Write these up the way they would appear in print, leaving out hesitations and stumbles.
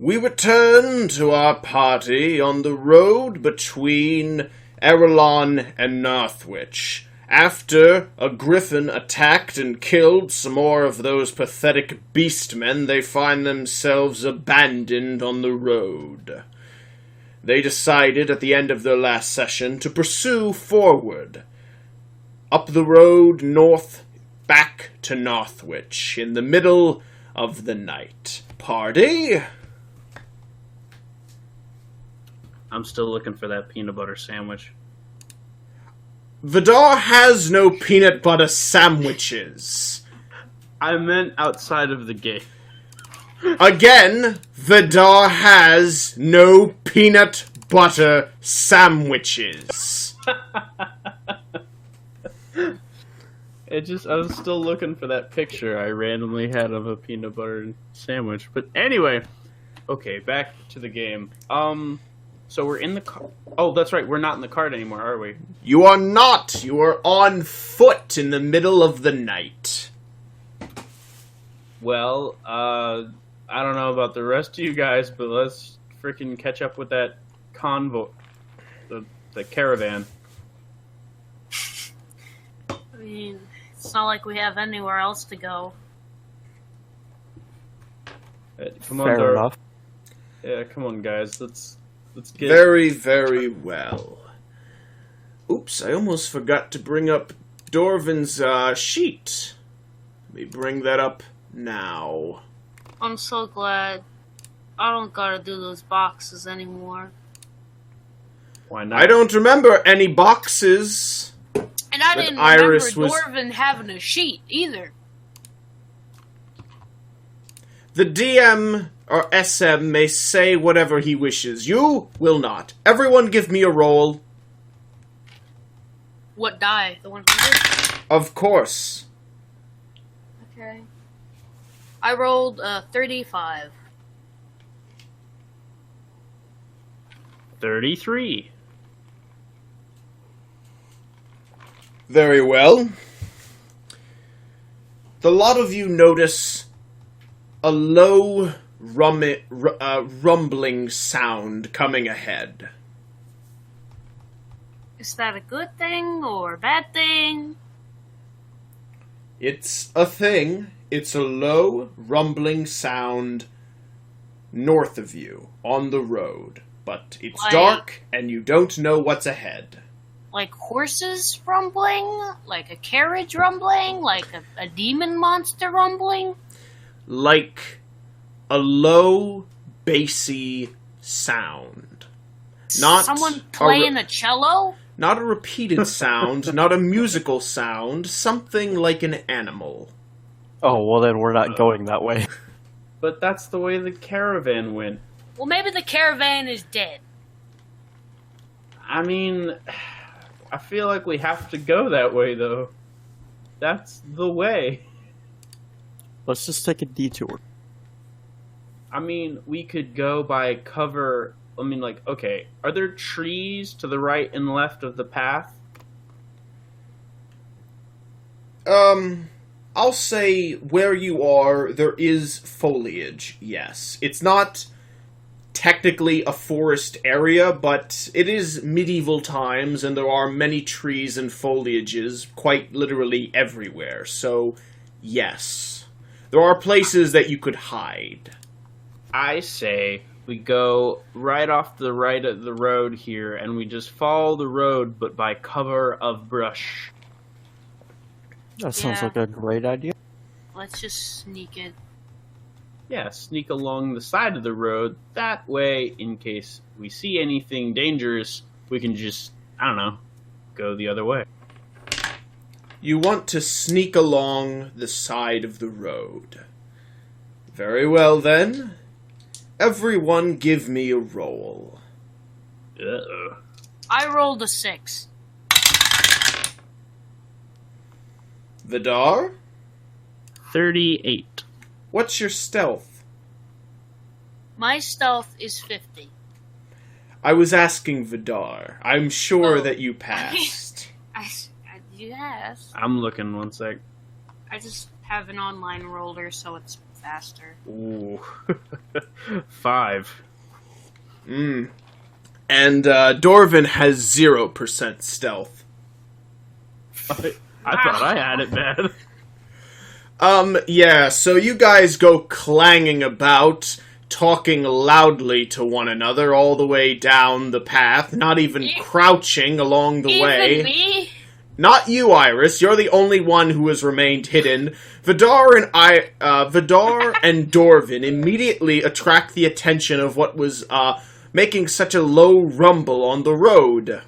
We return to our party on the road between Erelon and Narthwich. After a griffin attacked and killed some more of those pathetic beastmen, they find themselves abandoned on the road. They decided at the end of their last session to pursue forward, up the road north, back to Narthwich, in the middle of the night. Party? I'm still looking for that peanut butter sandwich. Vidar has no peanut butter sandwiches. I meant outside of the gate. Again, Vidar has no peanut butter sandwiches. I was still looking for that picture I randomly had of a peanut butter sandwich. But anyway, okay, back to the game. So we're in the car. Oh, that's right, we're not in the cart anymore, are we? You are not. You are on foot in the middle of the night. Well, I don't know about the rest of you guys, but let's freaking catch up with that convoy, the caravan. I mean, it's not like we have anywhere else to go. Come on, Fair enough. Yeah, come on, guys. Let's get. Very, very well. Oops, I almost forgot to bring up Dorvin's sheet. Let me bring that up now. I'm so glad I don't gotta do those boxes anymore. Why not? I don't remember any boxes. And I didn't Iris remember was- Dorvin having a sheet either. The DM or SM may say whatever he wishes. You will not. Everyone give me a roll. What die? The 100? Of course. Okay. I rolled 35. 33. Very well. The lot of you notice a low rumbling sound coming ahead. Is that a good thing or a bad thing? It's a thing. It's a low rumbling sound north of you on the road. But it's dark and you don't know what's ahead. Like horses rumbling? Like a carriage rumbling? Like a demon monster rumbling? Like a low, bassy sound. Not someone playing a cello? Not a repeated sound, not a musical sound, something like an animal. Oh, well then we're not going that way. But that's the way the caravan went. Well, maybe the caravan is dead. I mean, I feel like we have to go that way, though. That's the way. Let's just take a detour. I mean, we could go by cover. I mean, like, okay, are there trees to the right and left of the path? I'll say where you are, there is foliage, yes. It's not technically a forest area, but it is medieval times, and there are many trees and foliages quite literally everywhere, so yes. There are places that you could hide. I say we go right off the right of the road here, and we just follow the road, but by cover of brush. That sounds Yeah. like a great idea. Let's just sneak it. Yeah, sneak along the side of the road. That way, in case we see anything dangerous, we can just, I don't know, go the other way. You want to sneak along the side of the road. Very well, then. Everyone give me a roll. Uh-oh. I rolled a 6. Vidar? 38. What's your stealth? My stealth is 50. I was asking Vidar. I'm sure Oh. that you passed. Yes. I'm looking one sec. I just have an online roller, so it's faster. Ooh. 5. And Dorvin has 0% stealth. I thought I had it bad. Yeah, so you guys go clanging about, talking loudly to one another all the way down the path, not even crouching along the way. Even me? Not you, Iris. You're the only one who has remained hidden. Vidar and Dorvin immediately attract the attention of what was making such a low rumble on the road.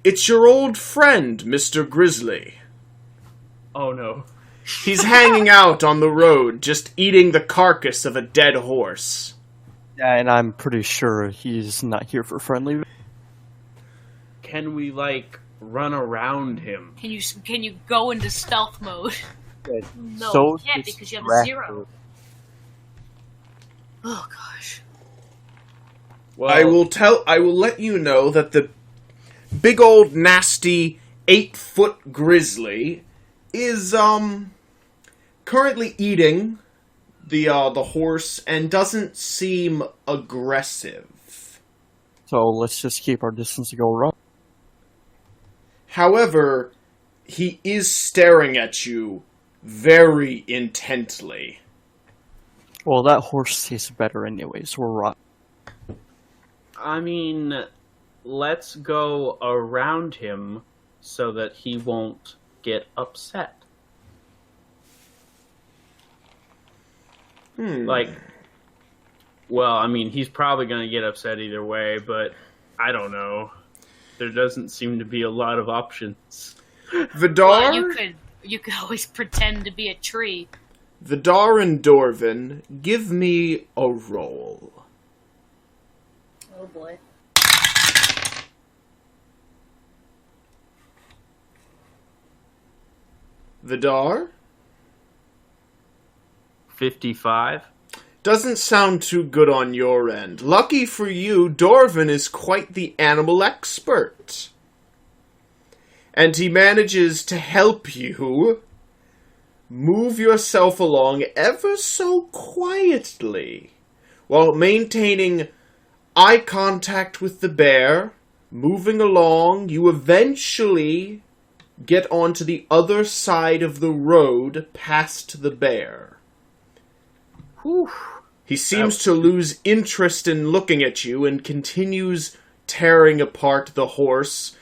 It's your old friend, Mr. Grizzly. Oh no. He's hanging out on the road, just eating the carcass of a dead horse. Yeah, and I'm pretty sure he's not here for friendly. Can we, run around him? Can you go into stealth mode? No, So you can't because you have a 0. distracted. Oh gosh. Well, I will let you know that the big old nasty 8-foot grizzly is currently eating the horse and doesn't seem aggressive. So let's just keep our distance to go run. However, he is staring at you very intently. Well, that horse tastes better anyway, so we're right. I mean, let's go around him so that he won't get upset. He's probably going to get upset either way, but I don't know. There doesn't seem to be a lot of options. Vidar? Well, you could always pretend to be a tree. Vidar and Dorvin, give me a roll. Oh boy. Vidar? 55? Doesn't sound too good on your end. Lucky for you, Dorvin is quite the animal expert. And he manages to help you move yourself along ever so quietly, while maintaining eye contact with the bear. Moving along, you eventually get onto the other side of the road past the bear. Whew. He seems to lose interest in looking at you and continues tearing apart the horse.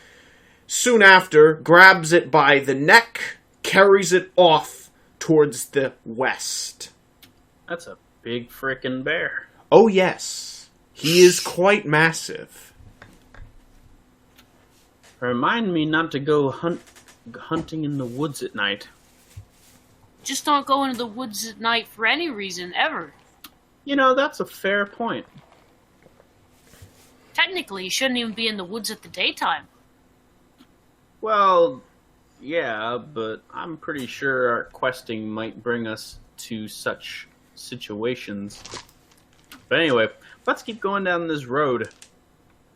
Soon after, grabs it by the neck, carries it off towards the west. That's a big frickin' bear. Oh yes, he is quite massive. Remind me not to go hunting in the woods at night. Just don't go into the woods at night for any reason, ever. You know, that's a fair point. Technically, you shouldn't even be in the woods at the daytime. Well, yeah, but I'm pretty sure our questing might bring us to such situations. But anyway, let's keep going down this road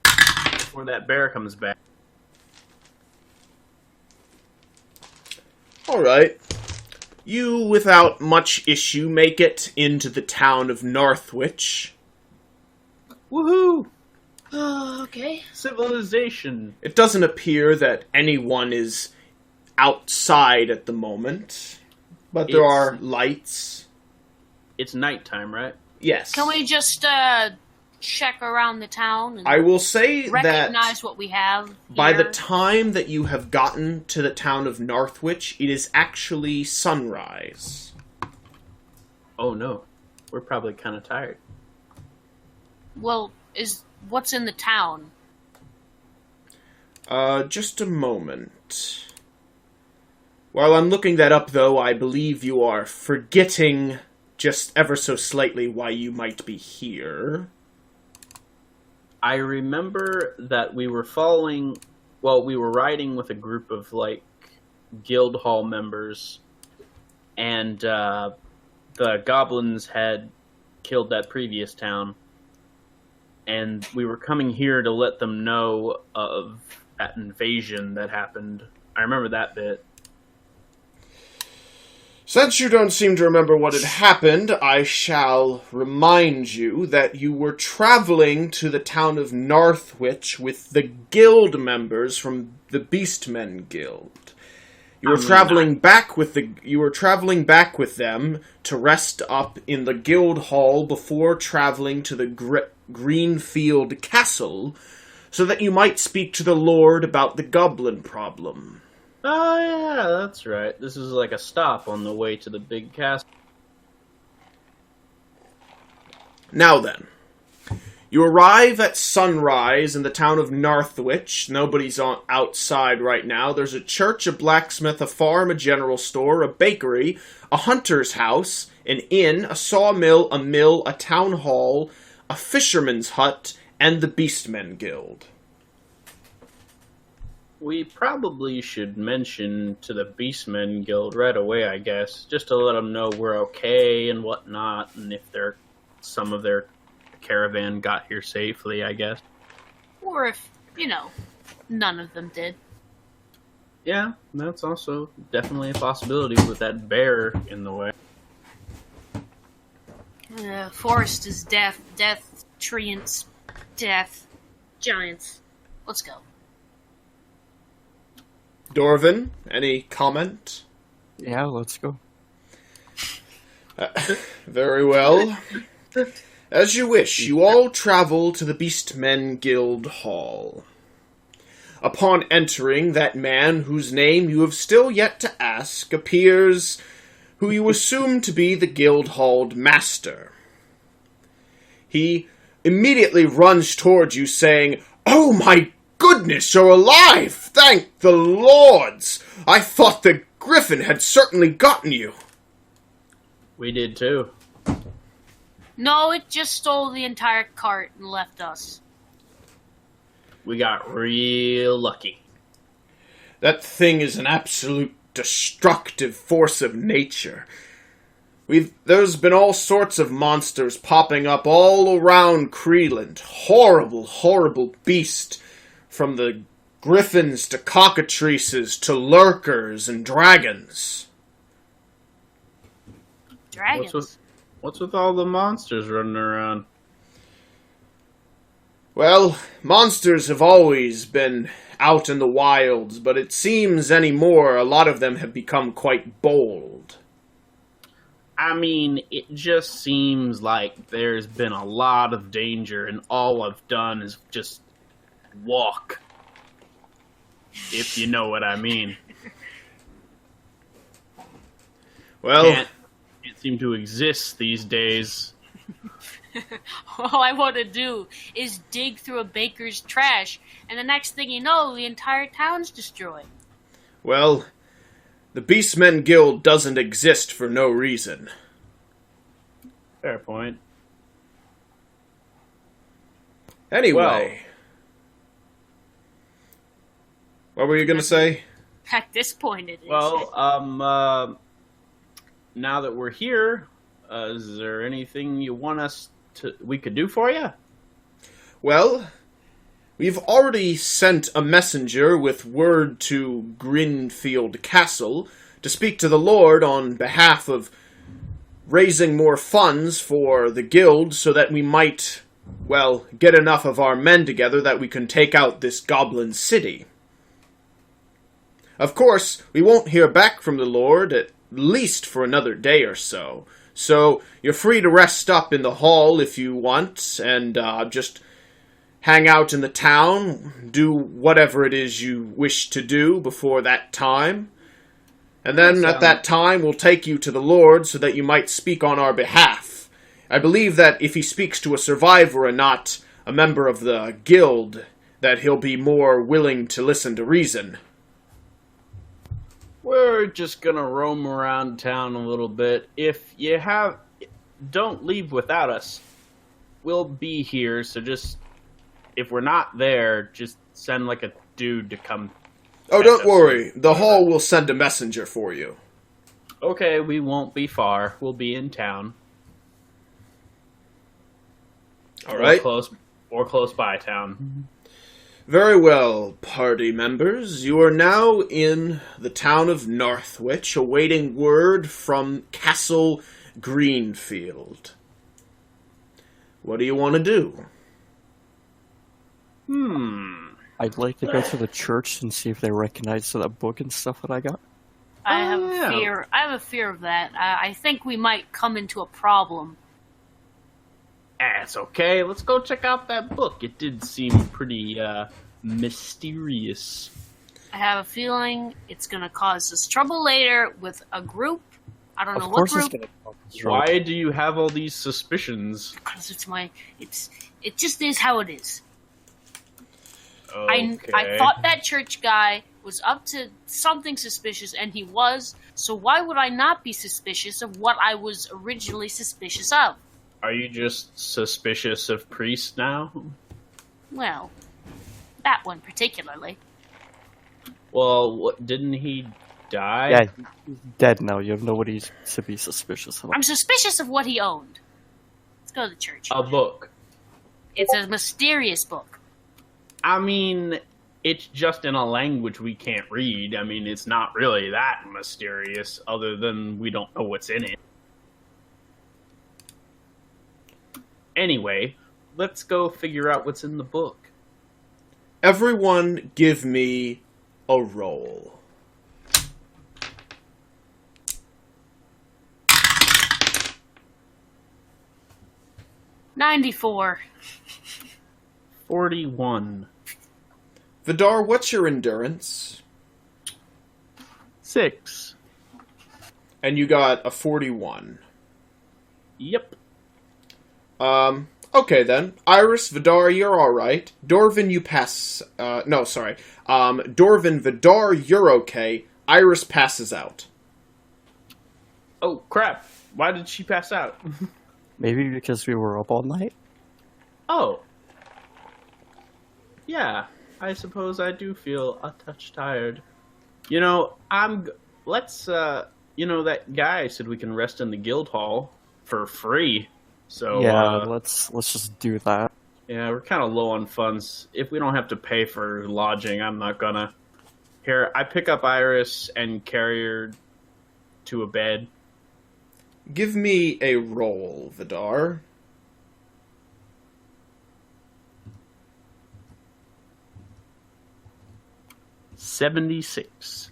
before that bear comes back. Alright. You, without much issue, make it into the town of Narthwich. Woohoo! Okay. Civilization. It doesn't appear that anyone is outside at the moment, but there are lights. It's nighttime, right? Yes. Can we just check around the town and I will say recognize that what we have by the here? time that you have gotten to the town of Narthwich, it is actually sunrise. Oh no. We're probably kind of tired. Well, what's in the town? Just a moment. While I'm looking that up, though, I believe you are forgetting just ever so slightly why you might be here. I remember that we were we were riding with a group of, guild hall members, and the goblins had killed that previous town, and we were coming here to let them know of that invasion that happened. I remember that bit. Since you don't seem to remember what had happened, I shall remind you that you were traveling to the town of Narthwich with the guild members from the Beastmen Guild. You were traveling back with them to rest up in the guild hall before traveling to the Greenfield Castle, so that you might speak to the Lord about the goblin problem. Oh, yeah, that's right. This is like a stop on the way to the big castle. Now then, you arrive at sunrise in the town of Narthwich. Nobody's outside right now. There's a church, a blacksmith, a farm, a general store, a bakery, a hunter's house, an inn, a sawmill, a mill, a town hall, a fisherman's hut, and the Beastmen Guild. We probably should mention to the Beastmen Guild right away, I guess, just to let them know we're okay and whatnot, and if some of their caravan got here safely, I guess. Or if, none of them did. Yeah, that's also definitely a possibility with that bear in the way. The forest is death, treants, death, giants. Let's go. Dorvin, any comment? Yeah, let's go. Very well. As you wish, you all travel to the Beastmen Guild Hall. Upon entering, that man, whose name you have still yet to ask, appears, who you assume to be the Guild-Halled Master. He immediately runs towards you, saying, "Oh my goodness, you're alive! Thank the lords! I thought the griffin had certainly gotten you." We did too. No, it just stole the entire cart and left us. We got real lucky. That thing is an absolute destructive force of nature. There's been all sorts of monsters popping up all around Creeland. Horrible, horrible beast. From the griffins to cockatrices to lurkers and dragons. Dragons? What's with all the monsters running around? Well, monsters have always been out in the wilds, but it seems anymore a lot of them have become quite bold. I mean, it just seems like there's been a lot of danger, and all I've done is just walk. If you know what I mean. Well, can't seem to exist these days. All I want to do is dig through a baker's trash, and the next thing you know, the entire town's destroyed. Well, the Beastmen Guild doesn't exist for no reason. Fair point. Anyway. What were you going to say? At this point, it is. Well, now that we're here, is there anything you want we could do for you? Well, we've already sent a messenger with word to Greenfield Castle to speak to the Lord on behalf of raising more funds for the guild so that we might, get enough of our men together that we can take out this goblin city. Of course, we won't hear back from the Lord, at least for another day or so. So, you're free to rest up in the hall if you want, and just hang out in the town, do whatever it is you wish to do before that time. And then, at that time, we'll take you to the Lord so that you might speak on our behalf. I believe that if he speaks to a survivor and not a member of the guild, that he'll be more willing to listen to reason. We're just gonna roam around town a little bit. If you don't leave without us. We'll be here, so if we're not there, just send like a dude to come. Oh, don't worry. The hall will send a messenger for you. Okay, we won't be far. We'll be in town. All right. Or close by town. Very well, party members. You are now in the town of Narthwich, awaiting word from Castle Greenfield. What do you want to do? I'd like to go to the church and see if they recognize that book and stuff that I got. I have a fear of that. I think we might come into a problem. That's okay. Let's go check out that book. It did seem pretty mysterious. I have a feeling it's gonna cause us trouble later with a group. I don't know Of what course group. it's gonna cause trouble. Why do you have all these suspicions? Because it just is how it is. Okay. I thought that church guy was up to something suspicious, and he was, so why would I not be suspicious of what I was originally suspicious of? Are you just suspicious of Priest now? Well, that one particularly. Well, didn't he die? Yeah, he's dead now. You have nobody to be suspicious of. I'm suspicious of what he owned. Let's go to the church. A book. It's a mysterious book. I mean, it's just in a language we can't read. I mean, it's not really that mysterious, other than we don't know what's in it. Anyway, let's go figure out what's in the book. Everyone give me a roll. $94. 41. Vidar, what's your endurance? 6. And you got a 41. Yep. Okay then. Iris, Vidar, you're alright. Dorvin, you pass... Dorvin, Vidar, you're okay. Iris passes out. Oh, crap. Why did she pass out? Maybe because we were up all night? Oh. Yeah, I suppose I do feel a touch tired. You know, that guy said we can rest in the guild hall for free. So, Yeah, let's just do that. yeah, we're kind of low on funds. If we don't have to pay for lodging, I'm not gonna. Here, I pick up Iris and carry her to a bed. Give me a roll, Vidar. 76.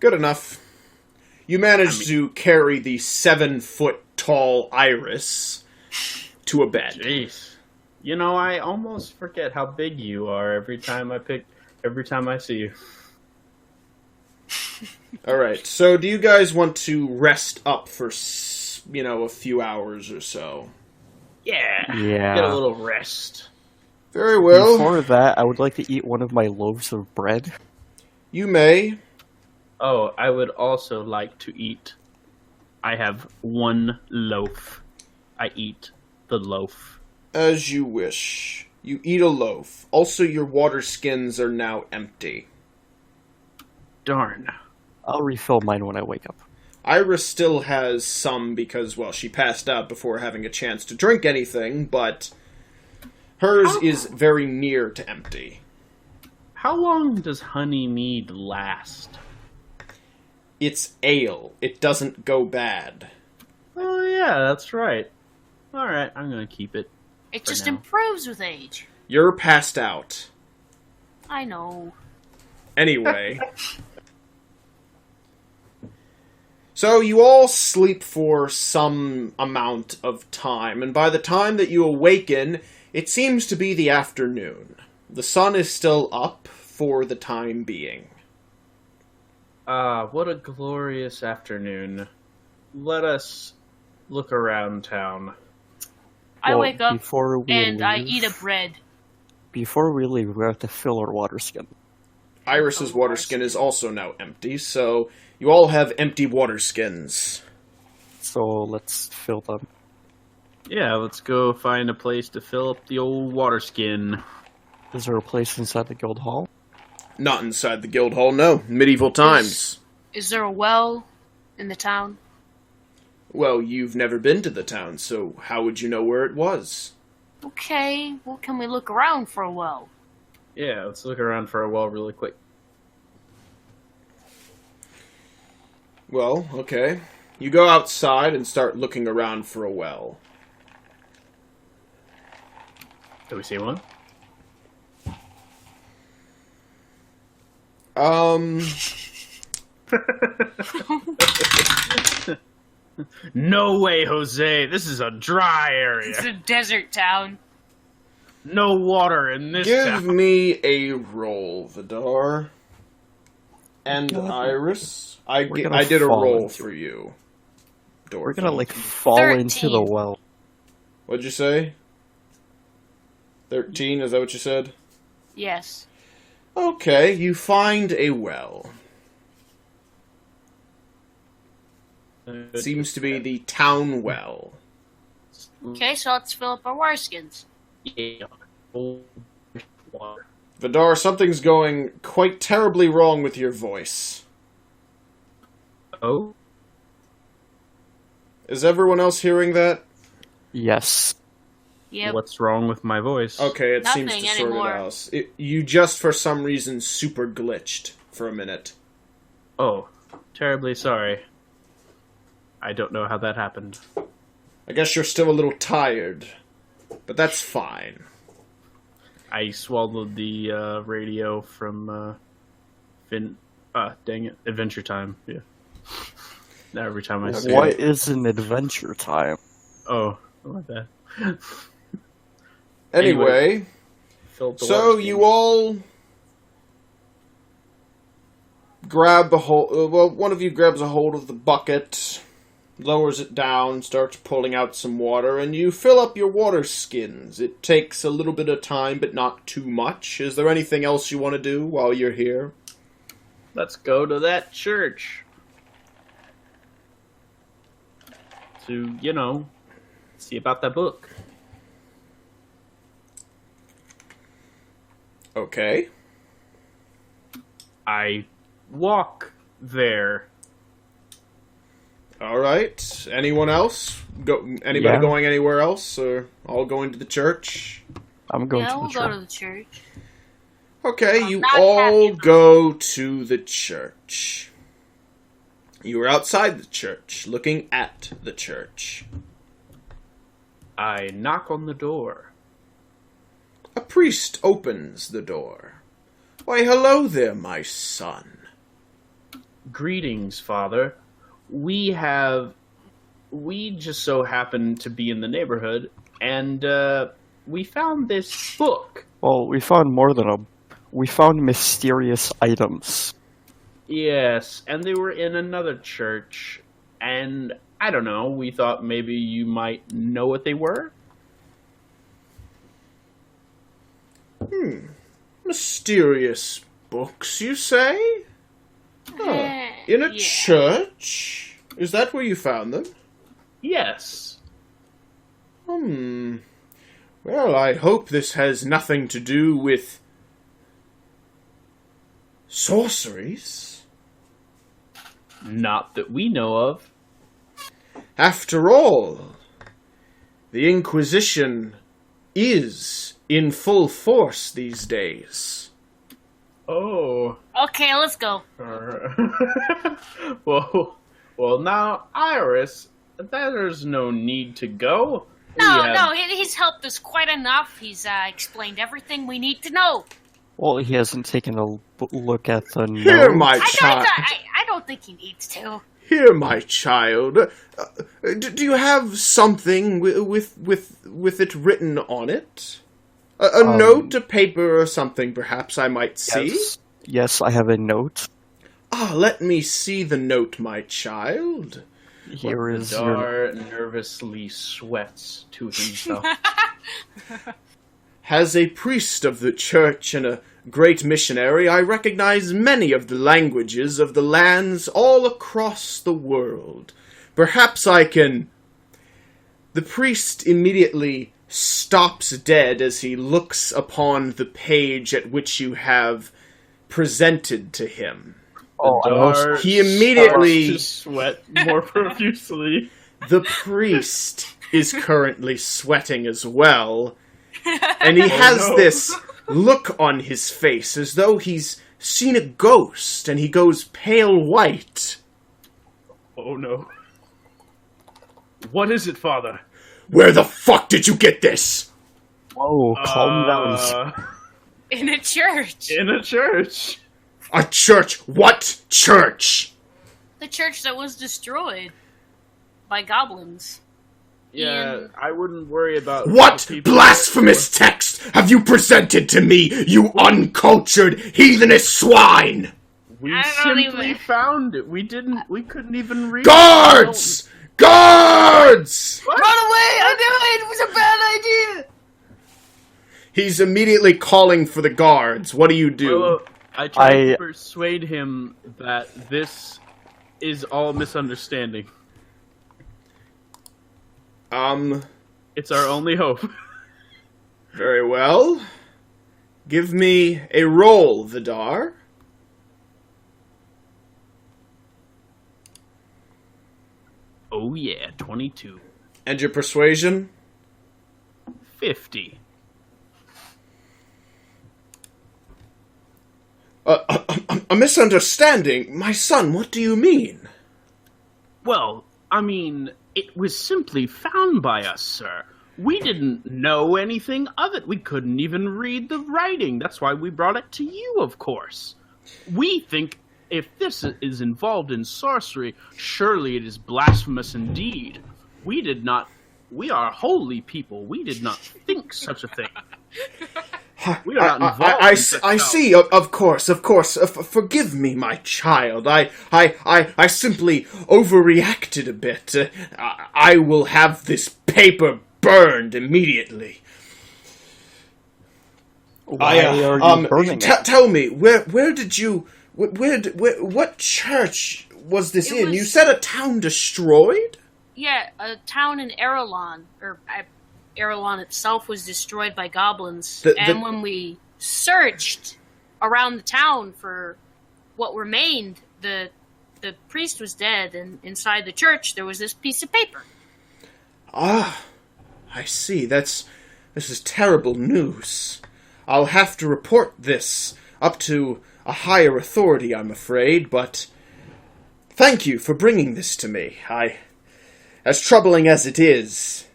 Good enough. You managed to carry the 7-foot-tall Iris to a bed. Jeez. You know, I almost forget how big you are every time I see you. Alright, so do you guys want to rest up for, a few hours or so? Yeah. Yeah. Get a little rest. Very well. Before that, I would like to eat one of my loaves of bread. You may. Oh, I would also like to eat. I have one loaf. I eat the loaf. As you wish. You eat a loaf. Also, your water skins are now empty. Darn. I'll refill mine when I wake up. Iris still has some because, well, she passed out before having a chance to drink anything, but hers is very near to empty. How long does honey mead last? It's ale. It doesn't go bad. Oh, yeah, that's right. Alright, I'm gonna keep it. It For just now. improves with age. You're passed out. I know. Anyway. So you all sleep for some amount of time, and by the time that you awaken, it seems to be the afternoon. The sun is still up for the time being. What a glorious afternoon. Let us look around town. I Well, wake up before we and I leave- eat a bread. Before we leave, we have to fill our water skin. Iris's water skin is also now empty, so you all have empty water skins. So let's fill them. Yeah, let's go find a place to fill up the old water skin. Is there a place inside the guild hall? Not inside the guild hall, no. Medieval times. Is there a well in the town? Well, you've never been to the town, so how would you know where it was? Okay, well, can we look around for a well? Yeah, let's look around for a well really quick. Well, okay. You go outside and start looking around for a well. Do we see one? No way, Jose. This is a dry area. It's a desert town. No water in this Give town. me a roll, Vidar. And Iris. I gonna did a fall roll into for you. Dorvin. We're gonna, fall 13. into the well. What'd you say? 13, is that what you said? Yes. Okay, you find a well. It seems to be the town well. Okay, so let's fill up our water skins. Yeah. Water. Vidar, something's going quite terribly wrong with your voice. Oh? Is everyone else hearing that? Yes. Yep. What's wrong with my voice? Okay, it Nothing seems to sort anymore. it out. You just, for some reason, super glitched for a minute. Oh, terribly sorry. I don't know how that happened. I guess you're still a little tired, but that's fine. I swallowed the radio from dang it, Adventure Time. Yeah. Now every time I see What it. is an Adventure Time? Oh, my bad. Anyway, Filled the so water you skin. all grab the one of you grabs a hold of the bucket, lowers it down, starts pulling out some water, and you fill up your water skins. It takes a little bit of time, but not too much. Is there anything else you want to do while you're here? Let's go to that church. To, see about that book. Okay. I walk there. All right. Anyone else? Anybody Yeah. going anywhere else, or all going to the church? I'm going Yeah, to we'll the go church. to the church. Okay, I'm you not all happy about go to the church. You are outside the church, looking at the church. I knock on the door. A priest opens the door. Why, hello there, my son. Greetings, Father. We just so happen to be in the neighborhood, and we found this book. Well, we found more than we found mysterious items. Yes, and they were in another church, and I don't know, we thought maybe you might know what they were? Mysterious books, you say? In a Yeah. church? Is that where you found them? Yes. Well, I hope this has nothing to do with sorceries. Not that we know of. After all, the Inquisition is in full force these days. Oh. Okay, let's go. Well, now, Iris, there's no need to go. No, he's helped us quite enough. He's explained everything we need to know. Well, he hasn't taken a look at the Here, note. my I child. don't think he needs to. Here, my child. Do you have something with it written on it? A note, a paper, or something, perhaps I might see? Yes, I have a note. Ah, let me see the note, my child. Here is your... Dar nervously sweats to himself. As a priest of the church and a great missionary, I recognize many of the languages of the lands all across the world. Perhaps I can... The priest immediately stops dead as he looks upon the page at which you have presented to him. Oh, Dar He immediately- starts to sweat more profusely. The priest is currently sweating as well, And he has no. this look on his face as though he's seen a ghost, and he goes pale white. Oh no. What is it, Father? Where the fuck did you get this? Whoa, calm down. In a church. In a church. A church? What church? The church that was destroyed by goblins. Yeah, I wouldn't worry about What the people- blasphemous text have you presented to me, you uncultured, heathenish swine? We I don't simply even- found it. We couldn't even read Guards! Guards! Run away! I knew it was a bad idea! He's immediately calling for the guards. What do you do? Well, I tried to persuade him that this is all misunderstanding. It's our only hope. Very well. Give me a roll, Vidar. Oh yeah, 22. And your persuasion? 50. A misunderstanding? My son, what do you mean? Well, I mean, it was simply found by us, sir. We didn't know anything of it. We couldn't even read the writing. That's why we brought it to you, of course. We think if this is involved in sorcery, surely it is blasphemous indeed. We are holy people. We did not think such a thing. We are not involved I in such see, of course. Forgive me, my child. I simply overreacted a bit. I will have this paper burned immediately. Why are you burning it? Tell me, where did you... what church was this in? You said a town destroyed? Yeah, a town in Erelon, Erelon itself was destroyed by goblins. And when we searched around the town for what remained, the priest was dead, and inside the church there was this piece of paper. Ah, I see. This is terrible news. I'll have to report this up to a higher authority, I'm afraid, but thank you for bringing this to me. As troubling as it is,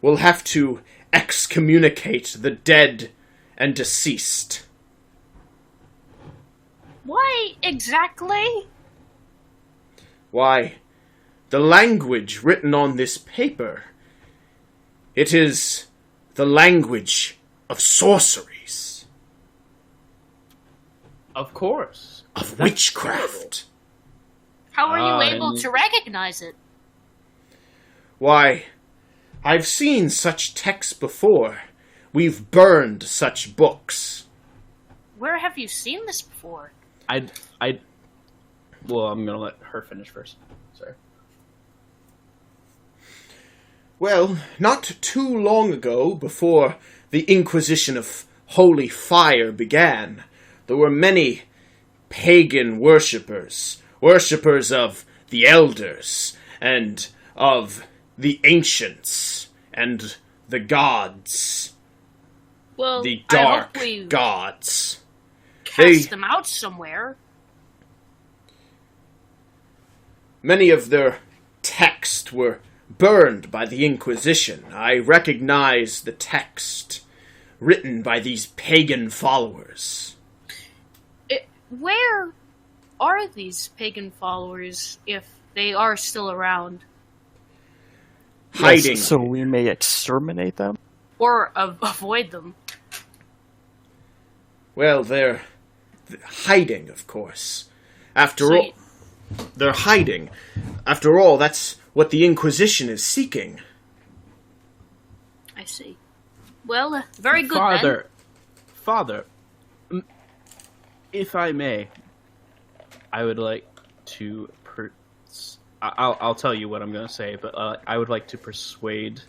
we'll have to excommunicate the dead and deceased. Why exactly? Why, the language written on this paper, it is the language of sorceries. Of course. Of witchcraft. How are you able to recognize it? Why, I've seen such texts before. We've burned such books. Where have you seen this before? Well, I'm gonna let her finish first. Sorry. Well, not too long ago, before the Inquisition of Holy Fire began, there were many pagan worshippers of the elders, and of the ancients, and the gods, Well, the I dark hope we gods. cast them out somewhere. Many of their texts were burned by the Inquisition. I recognize the text written by these pagan followers. Where are these pagan followers, if they are still around? Hiding. Yes, so we may exterminate them? Or avoid them? Well, they're hiding, of course. After all, they're hiding. After all, that's what the Inquisition is seeking. I see. Well, very good then. Father, if I may, I would like to... I'll tell you what I'm going to say, but I would like to persuade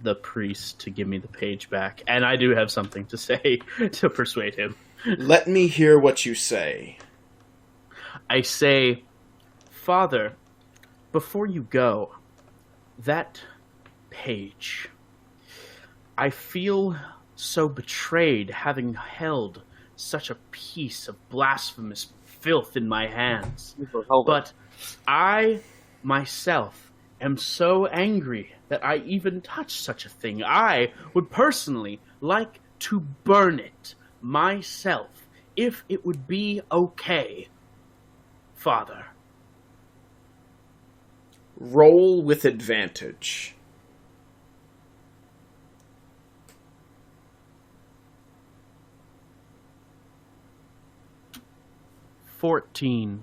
the priest to give me the page back. And I do have something to say to persuade him. Let me hear what you say. I say, Father, before you go, that page, I feel so betrayed having held such a piece of blasphemous filth in my hands. But I, myself, am so angry that I even touched such a thing. I would personally like to burn it myself, if it would be okay, Father. Roll with advantage. $14.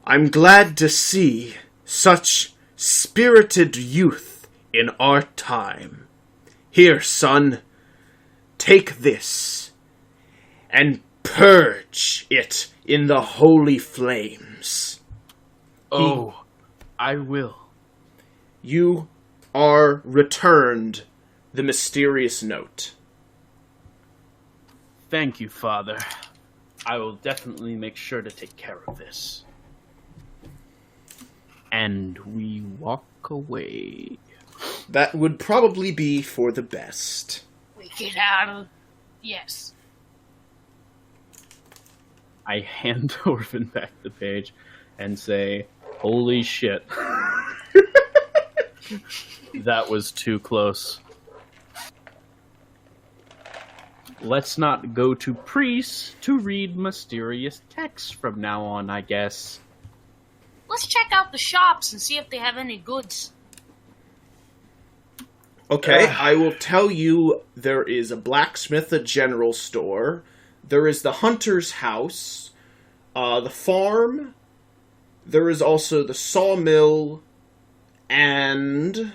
I'm glad to see such spirited youth in our time. Here, son, take this and purge it in the holy flames. Oh, I will. You are returned the mysterious note. Thank you, Father. I will definitely make sure to take care of this. And we walk away. That would probably be for the best. We get out of... Yes. I hand Dorvin back the page and say, holy shit. That was too close. Let's not go to priests to read mysterious texts from now on, I guess. Let's check out the shops and see if they have any goods. Okay, I will tell you there is a blacksmith, a general store. There is the hunter's house, the farm. There is also the sawmill and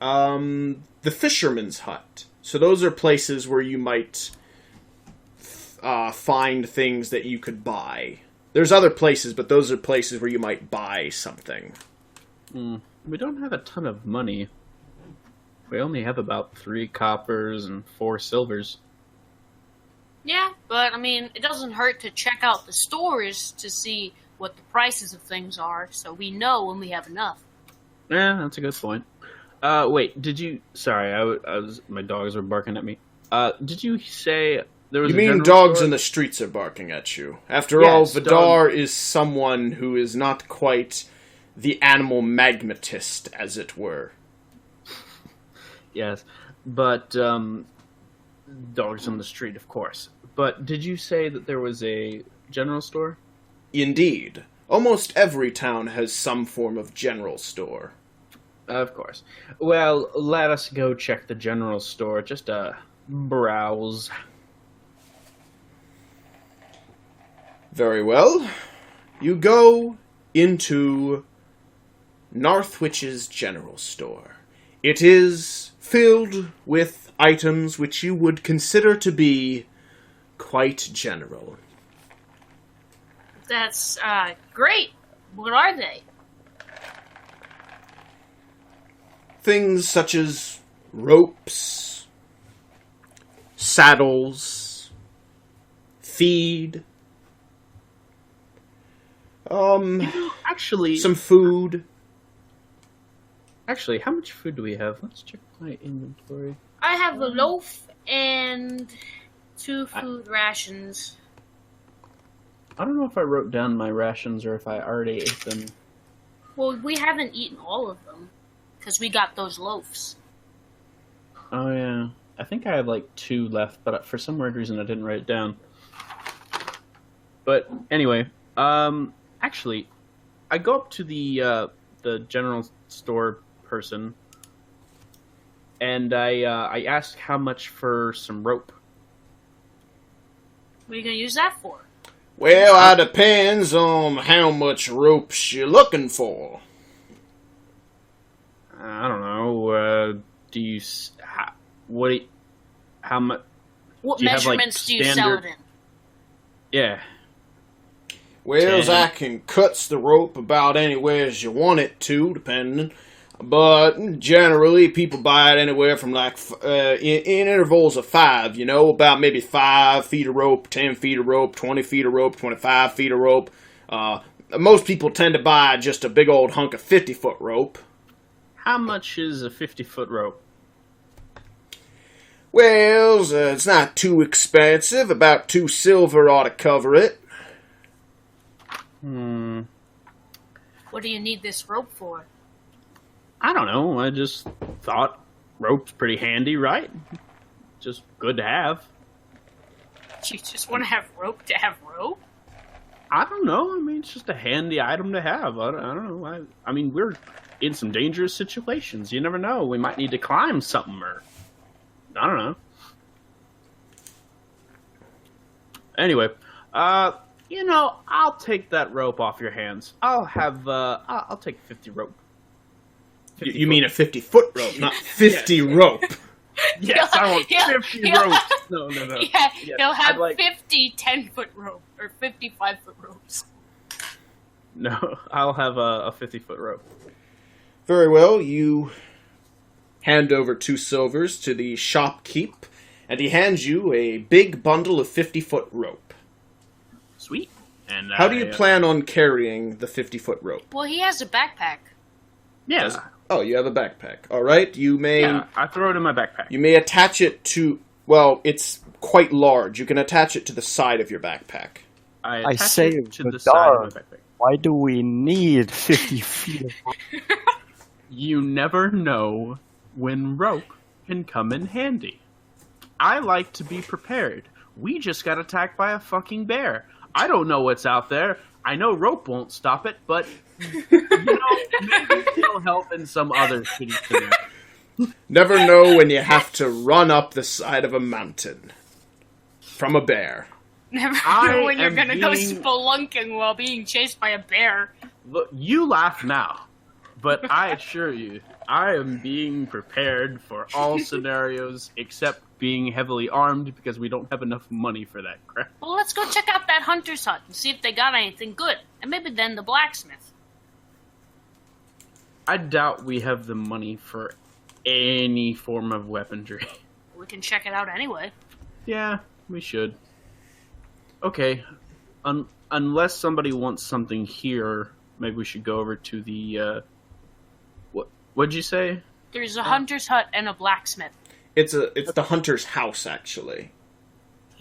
the fisherman's hut. So those are places where you might find things that you could buy. There's other places, but those are places where you might buy something. We don't have a ton of money. We only have about 3 coppers and 4 silvers. Yeah, but, I mean, it doesn't hurt to check out the stores to see what the prices of things are, so we know when we have enough. Yeah, that's a good point. Wait, did you... Sorry, my dogs were barking at me. Did you say there was You mean dogs in the streets are barking at you? After all, Vidar is someone who is not quite the animal magmatist, as it were. Yes, but, dogs on the street, of course. But did you say that there was a general store? Indeed. Almost every town has some form of general store. Of course. Well, let us go check the general store, just browse. Very well. You go into Narthwich's general store. It is filled with items which you would consider to be quite general. That's, great. What are they? Things such as ropes, saddles, feed, actually, some food. Actually, how much food do we have? Let's check my inventory. I have a loaf and 2 food rations. I don't know if I wrote down my rations or if I already ate them. Well, we haven't eaten all of them, because we got those loaves. Oh, yeah. I think I have, 2 left, but for some weird reason I didn't write it down. But, anyway, actually, I go up to the general store person, and I ask how much for some rope. What are you going to use that for? Well, it depends on how much ropes you're looking for. I don't know. Do you... How much... What do you measurements do you sell it in? Yeah. Well, 10. I can cuts the rope about anywhere as you want it to, depending. But generally, people buy it anywhere from in intervals of 5, about maybe 5 feet of rope, 10 feet of rope, 20 feet of rope, 25 feet of rope. Most people tend to buy just a big old hunk of 50-foot rope. how much is a 50-foot rope? Well, it's not too expensive. About 2 silver ought to cover it. What do you need this rope for? I don't know. I just thought rope's pretty handy, right? Just good to have. You just want to have rope to have rope? I don't know. I mean, it's just a handy item to have. I don't know. I mean, we're in some dangerous situations. You never know. We might need to climb something, or I don't know. Anyway, I'll take that rope off your hands. I'll take 50 rope. 50 you mean a 50-foot rope, not 50 rope. Yes, I want 50 ropes. No. Yeah, he'll have 50 10-foot rope, or 55-foot ropes. No, I'll have a 50-foot rope. Very well, you hand over 2 silvers to the shopkeep, and he hands you a big bundle of 50-foot rope. Sweet. And how do you plan on carrying the 50-foot rope? Well, he has a backpack. Yeah. Oh, you have a backpack. All right, you may... Yeah, I throw it in my backpack. You may attach it to... Well, it's quite large. You can attach it to the side of your backpack. I say it to the side of my backpack. Why do we need 50 feet of rope? You never know when rope can come in handy. I like to be prepared. We just got attacked by a fucking bear. I don't know what's out there. I know rope won't stop it, but... maybe it'll help in some other shitty thing. Never know when you have to run up the side of a mountain from a bear. Never know when you're gonna go spelunking while being chased by a bear. Look, you laugh now, but I assure you, I am being prepared for all scenarios except being heavily armed because we don't have enough money for that crap. Well, let's go check out that hunter's hut and see if they got anything good. And maybe then the blacksmith. I doubt we have the money for any form of weaponry. We can check it out anyway. Yeah, we should. Okay, unless somebody wants something here, maybe we should go over to the, what'd you say? There's a hunter's hut and a blacksmith. It's the hunter's house, actually.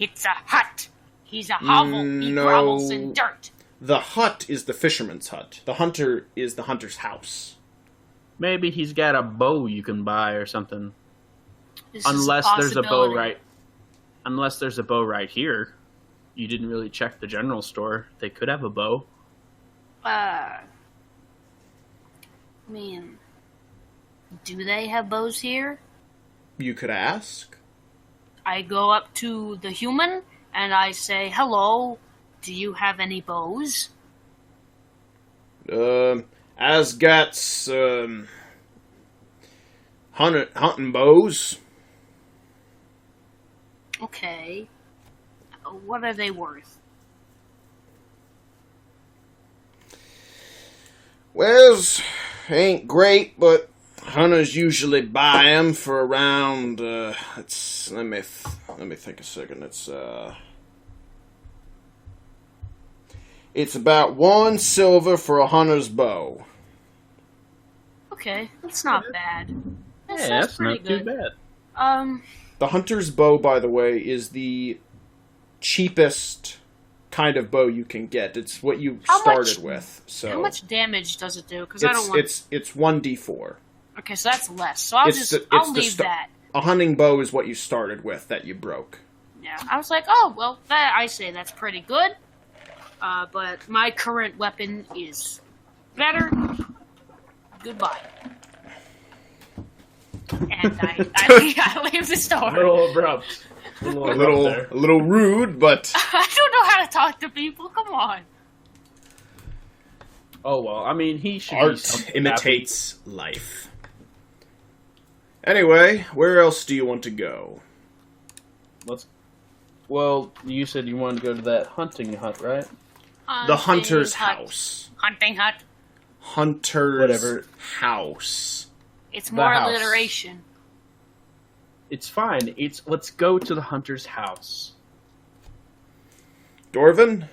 It's a hut. He's a hovel. He grovels in dirt. The hut is the fisherman's hut. The hunter is the hunter's house. Maybe he's got a bow you can buy or something. Unless there's a bow Unless there's a bow right here. You didn't really check the general store. They could have a bow. I mean, do they have bows here? You could ask. I go up to the human and I say, "Hello, do you have any bows?" Asgat's, hunting bows. Okay. What are they worth? Well, ain't great, but hunters usually buy them for around, let me think a second. It's about 1 silver for a hunter's bow. Okay, that's not bad. That's not too bad. The hunter's bow, by the way, is the cheapest kind of bow you can get. It's what you started with. So how much damage does it do? Because I don't want. It's 1d4. Okay, so that's less. So I'll leave that. A hunting bow is what you started with that you broke. Yeah, I was like, oh well, I say that's pretty good. But my current weapon is better. Goodbye. And I leave the store. A little abrupt. A little rude, but I don't know how to talk to people. Come on. Oh well, I mean, he should. Art imitates life. Anyway, where else do you want to go? Well, you said you wanted to go to that hunting hut, right? The hunter's house. Hunting hut. Hunter's house. It's more alliteration. It's fine. Let's go to the hunter's house. Dorvin,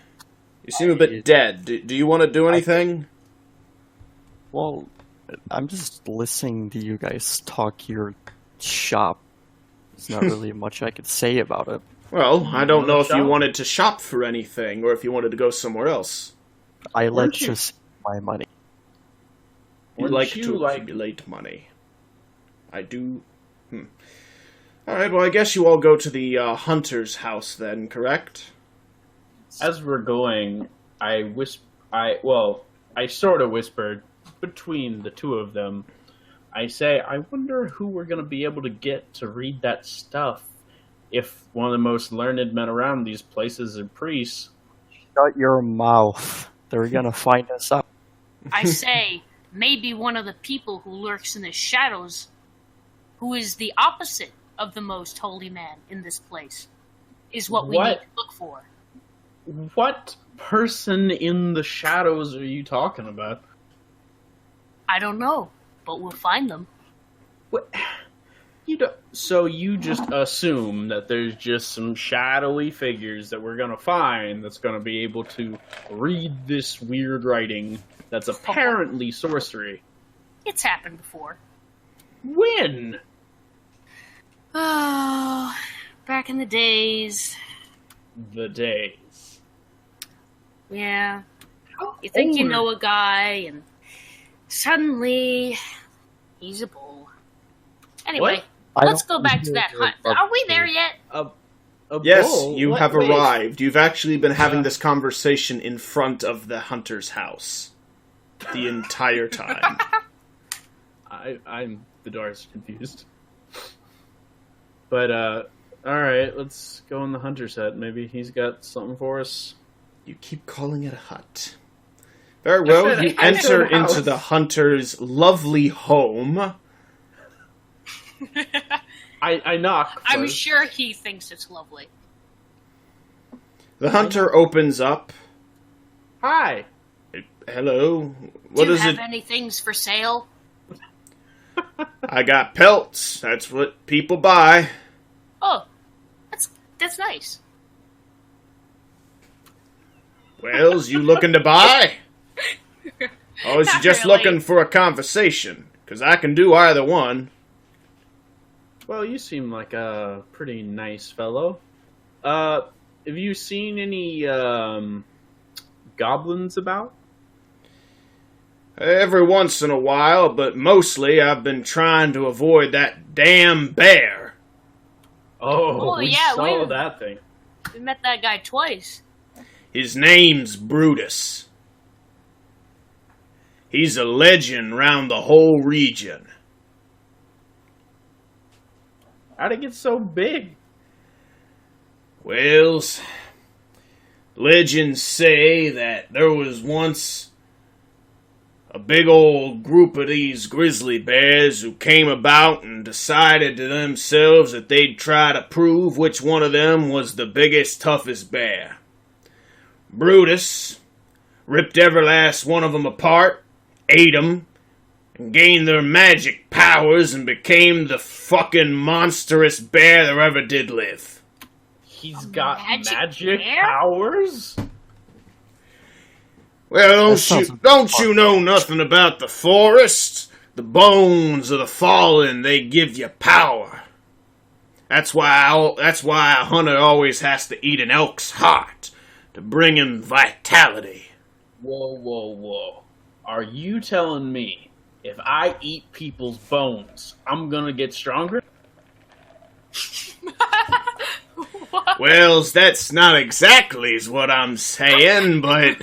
you seem a bit dead. Do you want to do anything? Well, I'm just listening to you guys talk your shop. There's not really much I could say about it. Well, I don't know if you shop? wanted to shop for anything, or if you wanted to go somewhere else. I like Weren't you- to save my money. You Wouldn't like you to like- accumulate money. I do. Alright, well, I guess you all go to the hunter's house then, correct? As we're going, I sort of whispered between the two of them. I say, I wonder who we're going to be able to get to read that stuff if one of the most learned men around these places are priests. Shut your mouth. They're gonna find us out. I say, maybe one of the people who lurks in the shadows, who is the opposite of the most holy man in this place, is what we need to look for. What person in the shadows are you talking about? I don't know, but we'll find them. What? So you just assume that there's just some shadowy figures that we're gonna find that's gonna be able to read this weird writing that's apparently sorcery. It's happened before. When? Oh, back in the days. The days. Yeah. You think you know a guy, and suddenly he's a bull. Anyway, What? let's go back to that hunt. Are we there yet? A Yes, bull? you What? have Wait. arrived. You've actually been having this conversation in front of the hunter's house the entire time. I'm the door's confused. But alright, let's go in the hunter's hut. Maybe he's got something for us. You keep calling it a hut. Very well, I said- you I said enter house. into the hunter's lovely home. I knock I'm first. sure he thinks it's lovely. The hunter opens up. Hi. Hello. Do What you is have it? any things for sale? I got pelts. That's what people buy. Oh, that's nice. Wells, you looking to buy? Or is you Not just really. looking for a conversation? Because I can do either one. Well, you seem like a pretty nice fellow. Have you seen any goblins about? Every once in a while, but mostly I've been trying to avoid that damn bear. Oh, we yeah, saw we- that thing. We met that guy twice. His name's Brutus. He's a legend round the whole region. How'd it get so big? Wells, legends say that there was once a big old group of these grizzly bears who came about and decided to themselves that they'd try to prove which one of them was the biggest, toughest bear. Brutus ripped every last one of them apart, ate them, and gained their magic powers and became the fucking monstrous bear there ever did live. He's got magic bear? powers? Well, That sounds don't you know nothing about the forest? The bones of the fallen, they give you power. That's why a hunter always has to eat an elk's heart to bring him vitality. Whoa, whoa, whoa. Are you telling me if I eat people's bones, I'm gonna get stronger? What? Wells, that's not exactly what I'm saying, but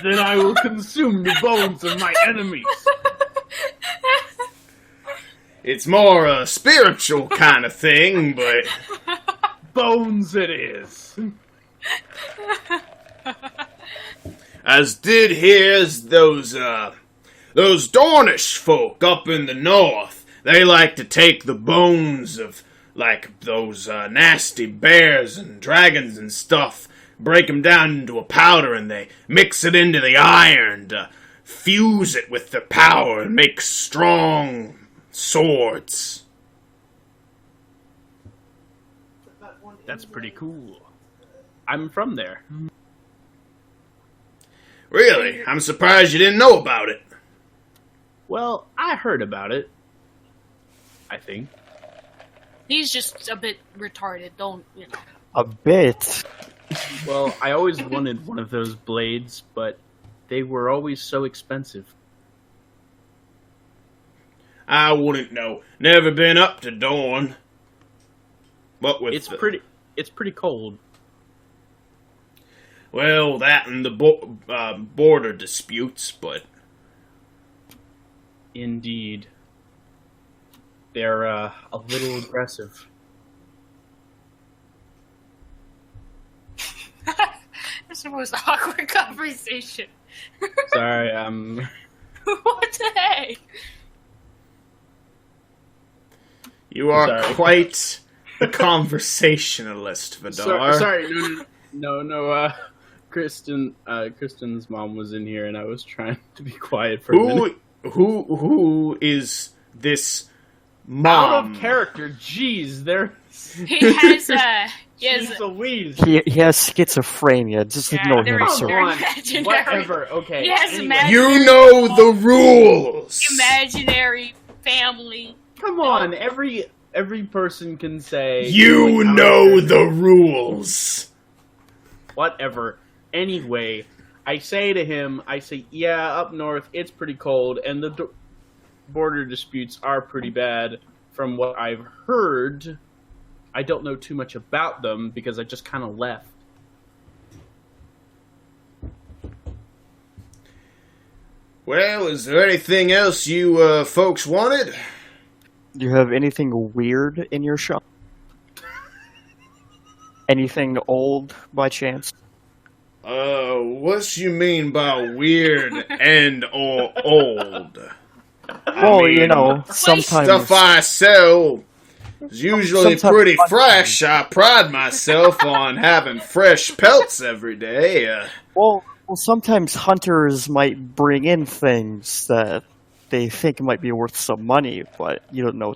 Then I will consume the bones of my enemies. it's more a spiritual kind of thing, but Bones it is. as did here's those Dornish folk up in the north. They like to take the bones of, like, those nasty bears and dragons and stuff, break them down into a powder, and they mix it into the iron to fuse it with their power and make strong swords. That's pretty cool. I'm from there. Really, I'm surprised you didn't know about it. Well, I heard about it. I think. He's just a bit retarded. Don't, you know. A bit. Well, I always wanted one of those blades, but they were always so expensive. I wouldn't know. Never been up to Dorn. What with It's pretty cold. Well, that and the border disputes, but... Indeed. They're a little aggressive. That's the most awkward conversation. Sorry, What the heck? You are Sorry. quite the conversationalist, Vidar. Sorry, no. Kristen's mom was in here, and I was trying to be quiet for a minute. Who is this mom? Out of character, jeez, He has Jeez Louise. He has schizophrenia. Just ignore they're him, very sir. imaginary. Whatever. Okay. He has anyway. imaginary. You know the rules! Imaginary family. Come on, every person can say You like, know the rules! whatever. Anyway, I say to him, yeah, up north it's pretty cold, and the border disputes are pretty bad from what I've heard. I don't know too much about them because I just kind of left. Well, is there anything else you folks wanted? Do you have anything weird in your shop? Anything old, by chance? What you mean by weird and or old? Well, you know, sometimes... Stuff I sell is usually Sometimes pretty fun. fresh. I pride myself on having fresh pelts every day. Well, sometimes hunters might bring in things that they think might be worth some money, but you don't know.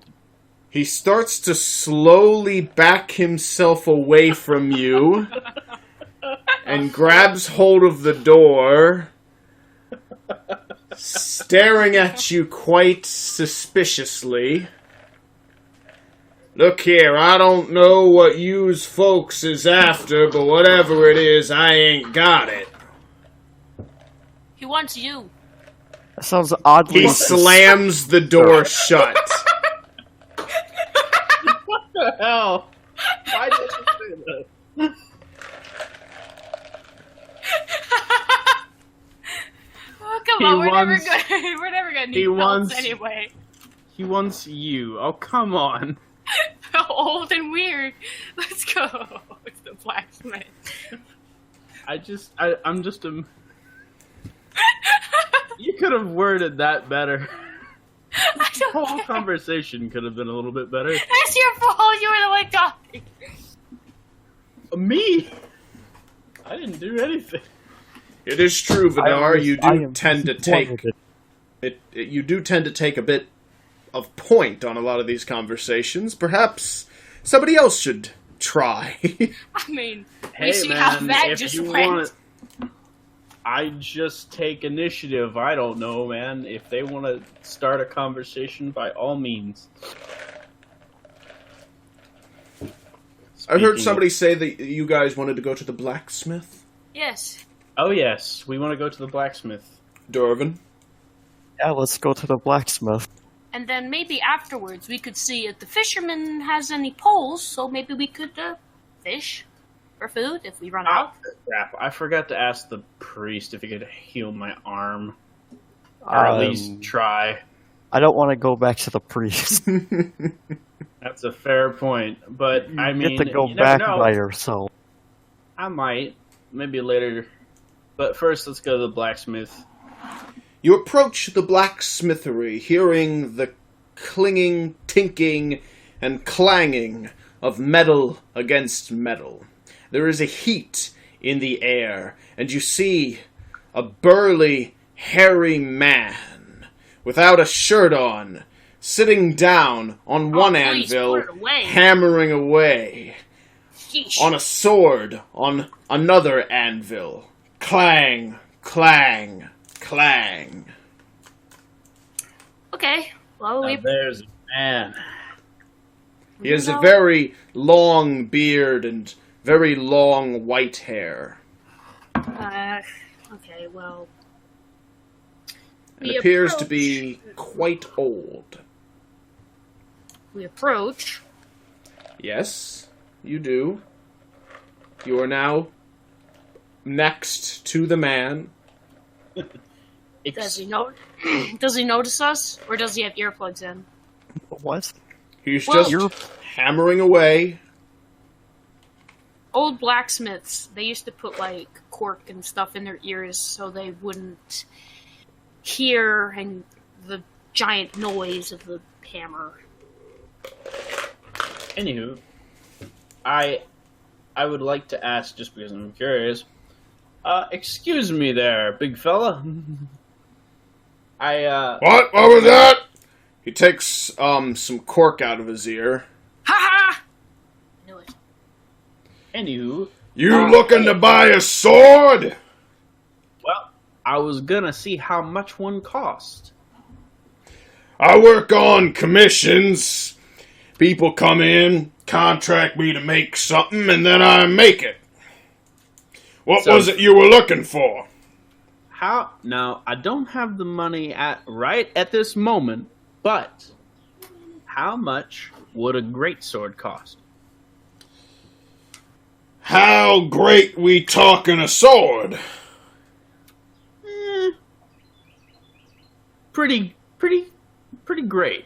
He starts to slowly back himself away from you and grabs hold of the door, staring at you quite suspiciously. Look here, I don't know what yous folks is after, but whatever it is, I ain't got it. He wants you. That sounds oddly... He slams the door shut. What the hell? Why did you say that? Oh, come He on, wants- we're never gonna he need pelts wants- anyway. He wants you. Oh, come on. Old and weird. Let's go. It's the blacksmith. I'm just a... You could have worded that better. I The don't whole care. conversation could have been a little bit better. That's your fault. You were the one talking. Me? I didn't do anything. It is true, Vidar, you I do am tend to take disappointed. you do tend to take a bit of point on a lot of these conversations. Perhaps somebody else should try. I mean, we Hey see how man, that if just you went. want, I just take initiative. I don't know, man. If they want to start a conversation, by all means. I heard Speaking somebody say that you guys wanted to go to the blacksmith. Yes. Oh yes, we want to go to the blacksmith. Dorvin. Yeah, let's go to the blacksmith. And then maybe afterwards we could see if the fisherman has any poles, so maybe we could fish for food if we run out. Crap! I forgot to ask the priest if he could heal my arm, or at least try. I don't want to go back to the priest. That's a fair point, but I mean, You get to go you back never know. by yourself. I might, maybe later. But first, let's go to the blacksmith. You approach the blacksmithery, hearing the clinging, tinking, and clanging of metal against metal. There is a heat in the air, and you see a burly, hairy man without a shirt on, sitting down on one please, anvil, put it away. hammering away Sheesh. on a sword on another anvil. Clang, clang, clang. Okay. Well, Now there's a man. He has a very long beard and very long white hair. Okay, well... And appears to be quite old. We approach. Yes, you do. You are now next to the man. Does he notice us? Or does he have earplugs in? What? He's just hammering away. Old blacksmiths, they used to put, like, cork and stuff in their ears so they wouldn't hear and the giant noise of the hammer. Anywho, I would like to ask, just because I'm curious, excuse me there, big fella. What? What was that? He takes some cork out of his ear. Ha ha! I knew it. Anywho, You looking to buy a sword? well, I was gonna see how much one cost. I work on commissions. People come in, contract me to make something, and then I make it. What was it you were looking for? Now, I don't have the money right at this moment, but how much would a greatsword cost? How great we talking a sword? Pretty great.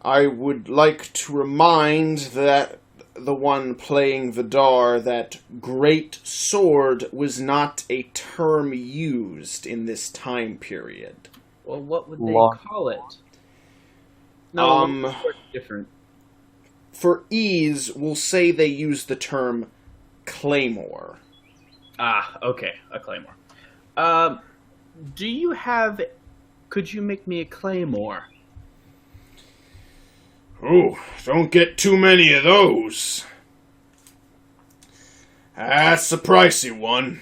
I would like to remind the one playing Vidar that great sword was not a term used in this time period. Well, what would they call it? No, different. For ease, we'll say they use the term claymore. Ah, okay, a claymore. Could you make me a claymore? Ooh, don't get too many of those. That's a pricey one.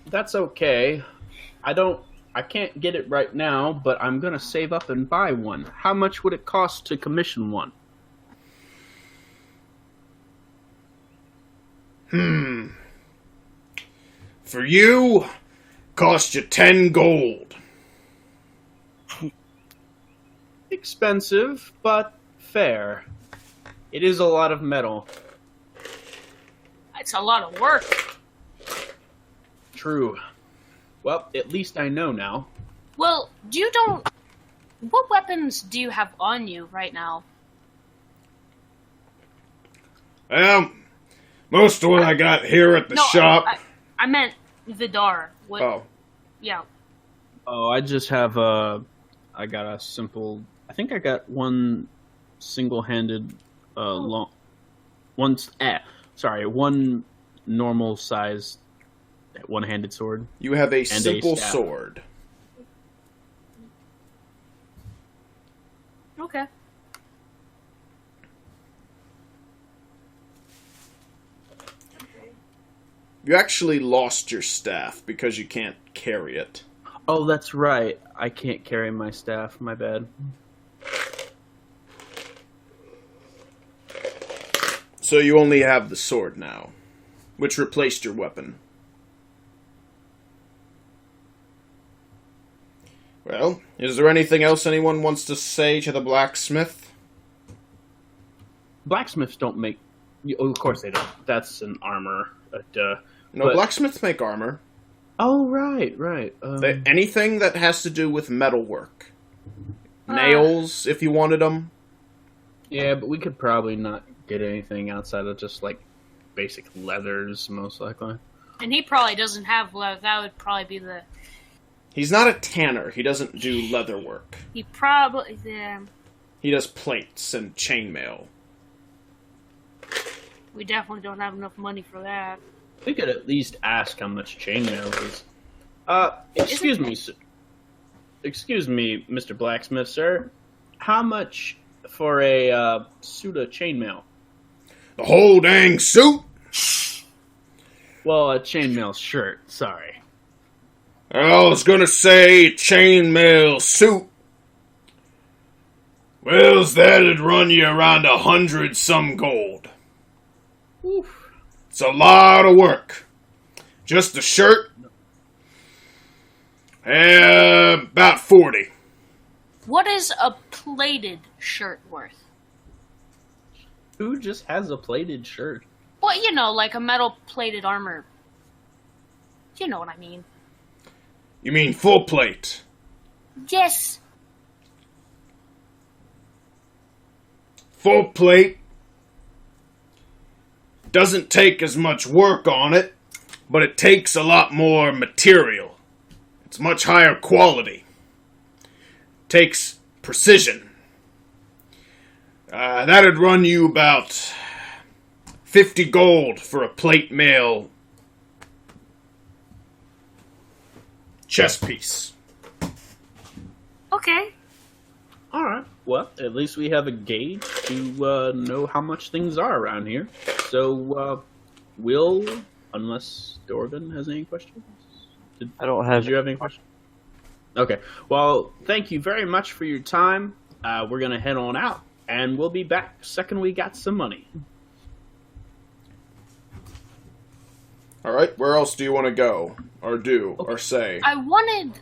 That's okay. I can't get it right now, but I'm gonna save up and buy one. How much would it cost to commission one? For you, cost you 10 gold. Expensive, but fair. It is a lot of metal. It's a lot of work. True. Well, at least I know now. Well, what weapons do you have on you right now? Most of what I got here at the shop. I meant Vidar. What? Oh. Yeah. Oh, I just have I got a simple... I think I got one single-handed, one normal size one-handed sword. You have a simple sword. Okay. You actually lost your staff because you can't carry it. Oh, that's right. I can't carry my staff. My bad. So you only have the sword now, which replaced your weapon. Well, is there anything else anyone wants to say to the blacksmith? Blacksmiths don't make... Oh, of course they don't. That's an armor. No, blacksmiths make armor. Oh, right. Anything that has to do with metalwork. Nails, if you wanted them. Yeah, but we could probably not get anything outside of just, like, basic leathers, most likely. And he probably doesn't have leather. That would probably be the... He's not a tanner. He doesn't do leather work. He probably... Yeah. He does plates and chainmail. We definitely don't have enough money for that. We could at least ask how much chainmail is. Excuse me, Mr. Blacksmith, sir. How much for a suit of chainmail? The whole dang suit? Well, a chainmail shirt, sorry. I was gonna say chainmail suit. Well, that'd run you around 100 some gold. Oof. It's a lot of work. Just a shirt? About 40. What is a plated shirt worth? Who just has a plated shirt? Well, you know, like a metal plated armor. You know what I mean. You mean full plate? Yes. Full plate doesn't take as much work on it, but it takes a lot more material. It's much higher quality. Takes precision. That'd run you about 50 gold for a plate mail chess piece. Okay. Alright. Well, at least we have a gauge to know how much things are around here. So, unless Dorvin has any questions? I don't have. Did you have any questions? Okay. Well, thank you very much for your time. We're going to head on out, and we'll be back second we got some money. Alright, where else do you want to go? Or do? Okay. Or say? I wanted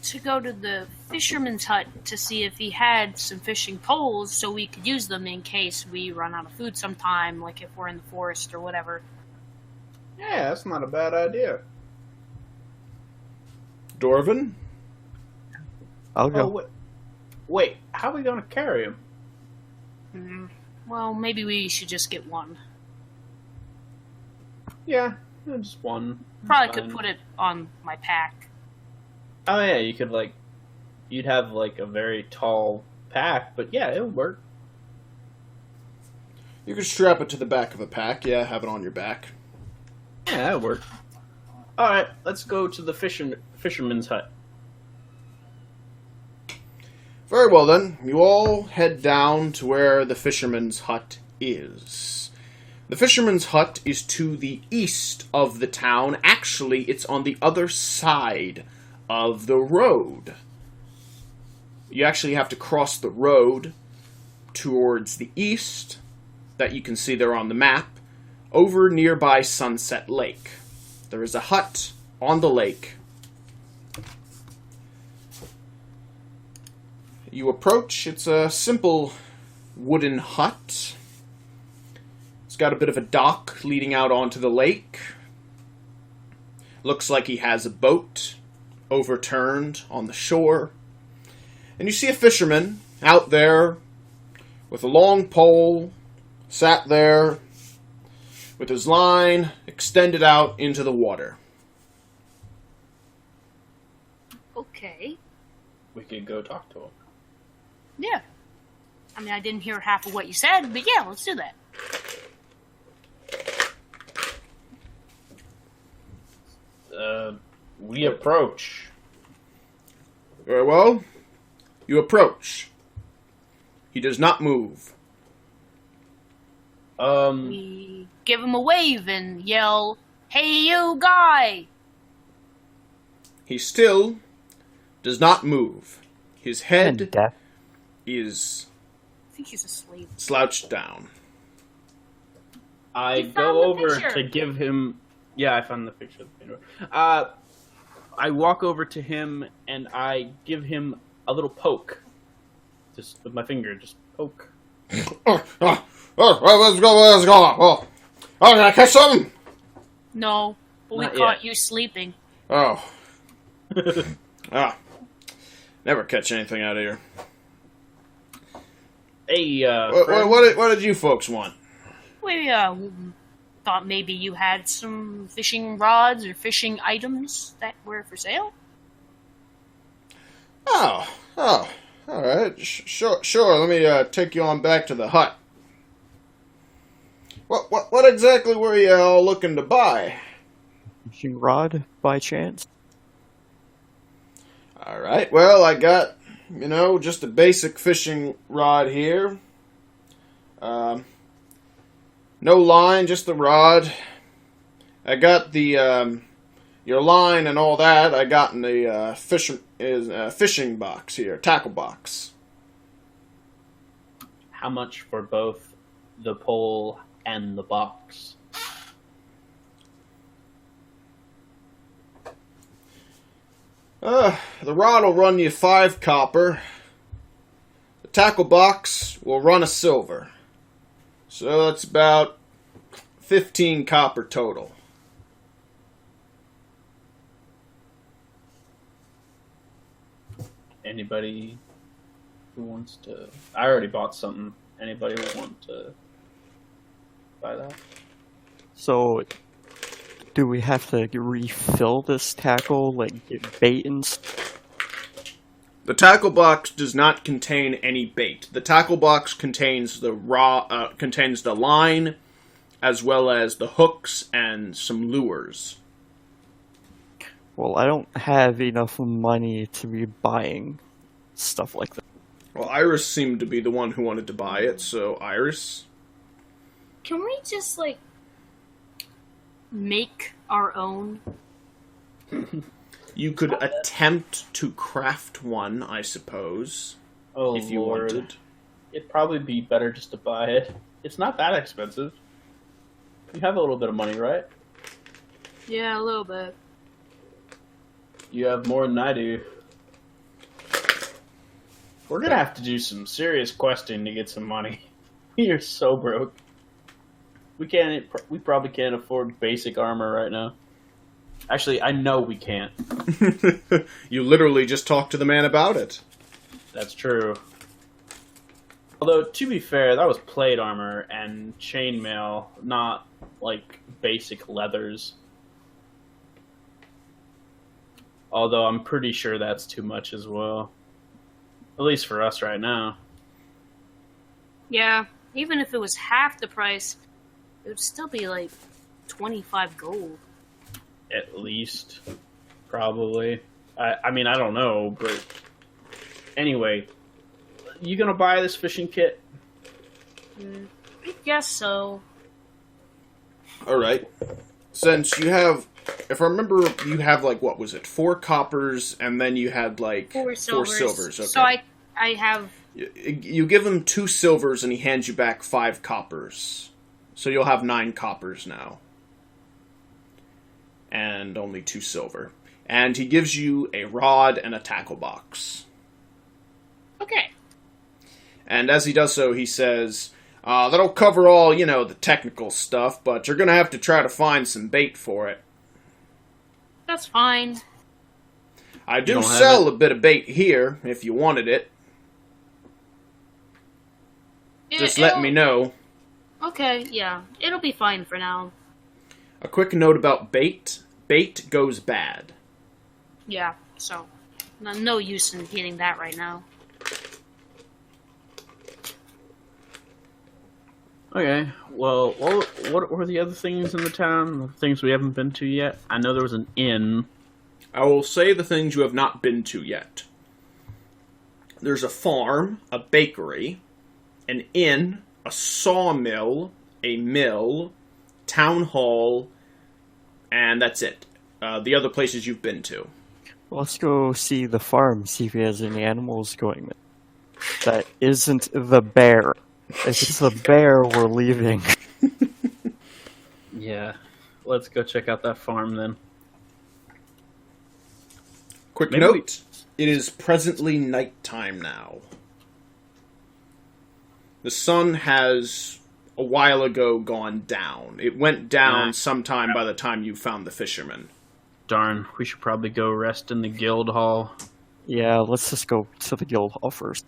to go to the fisherman's hut to see if he had some fishing poles so we could use them in case we run out of food sometime, like if we're in the forest or whatever. Yeah, that's not a bad idea. Dorvin? I'll go. Oh, wait, how are we going to carry him? Well, maybe we should just get one. Yeah, just one. Probably Fine. could put it on my pack. Oh yeah, you could you'd have like a very tall pack, but yeah, it would work. You could strap it to the back of a pack, yeah, have it on your back. Yeah, that would work. Alright, let's go to the fisherman's hut. Very well then, you all head down to where the fisherman's hut is. The fisherman's hut is to the east of the town. Actually, it's on the other side of the road. You actually have to cross the road towards the east, that you can see there on the map, over nearby Sunset Lake. There is a hut on the lake. You approach. It's a simple wooden hut. It's got a bit of a dock leading out onto the lake. Looks like he has a boat overturned on the shore. And you see a fisherman out there with a long pole, sat there with his line extended out into the water. Okay. We could go talk to him. Yeah. I mean, I didn't hear half of what you said, but yeah, let's do that. We approach. Very well. You approach. He does not move. We give him a wave and yell, "Hey, you guy!" He still does not move. His And head death. is I think he's asleep. slouched down. I You found go the over picture. to give him. Yeah, I found the picture of the painter. I walk over to him and I give him a little poke, just with my finger, just poke. Let's go. Oh, can I catch something? No, but we Not caught yet. you sleeping. Oh. Never catch anything out of here. Hey, What, what did you folks want? We thought maybe you had some fishing rods or fishing items that were for sale. Oh, all right. Sure. Let me take you on back to the hut. What exactly were you all looking to buy? Fishing rod, by chance? All right. Well, I got, just a basic fishing rod here. No line, just the rod. I got the Your line and all that I got in the fishing box here, tackle box. How much for both the pole and the box? The rod will run you 5 copper. The tackle box will run a silver. So that's about 15 copper total. Anybody who wants to... I already bought something. Anybody who want to buy that? So, do we have to refill this tackle, like get bait and stuff? The tackle box does not contain any bait. The tackle box contains the line, as well as the hooks and some lures. Well, I don't have enough money to be buying stuff like that. Well, Iris seemed to be the one who wanted to buy it, so Iris? Can we just, like, make our own? You could attempt to craft one, I suppose, Oh, if you Lord. wanted. It'd probably be better just to buy it. It's not that expensive. You have a little bit of money, right? Yeah, a little bit. You have more than I do. We're gonna have to do some serious questing to get some money. You're so broke. We probably can't afford basic armor right now. Actually, I know we can't. You literally just talked to the man about it. That's true. Although, to be fair, that was plate armor and chainmail, not, like, basic leathers. Although I'm pretty sure that's too much as well. At least for us right now. Yeah, even if it was half the price, it would still be like 25 gold. At least. Probably. I mean, I don't know, but... Anyway, you gonna buy this fishing kit? I guess so. Alright. Since you have... If I remember, you have, like, what was it? 4 coppers, and then you had, like... 4 silvers. Okay. So I have... You give him 2 silvers, and he hands you back 5 coppers. So you'll have 9 coppers now. And only 2 silver. And he gives you a rod and a tackle box. Okay. And as he does so, he says, that'll cover all, you know, the technical stuff, but you're gonna have to try to find some bait for it. That's fine. I do sell a bit of bait here, if you wanted it. Just let me know. Okay, yeah. It'll be fine for now. A quick note about bait. Bait goes bad. Yeah, so... No use in getting that right now. Okay, well, what were the other things in the town? The things we haven't been to yet? I know there was an inn. I will say the things you have not been to yet. There's a farm, a bakery, an inn, a sawmill, a mill, town hall, and that's it. The other places you've been to. Well, let's go see the farm, see if he has any animals going there. That isn't the bear. If it's the bear, we're leaving. Yeah, let's go check out that farm then. Quick note, it is presently nighttime now. The sun has a while ago gone down. It went down sometime by the time you found the fisherman. Darn, we should probably go rest in the guild hall. Yeah, let's just go to the guild hall first.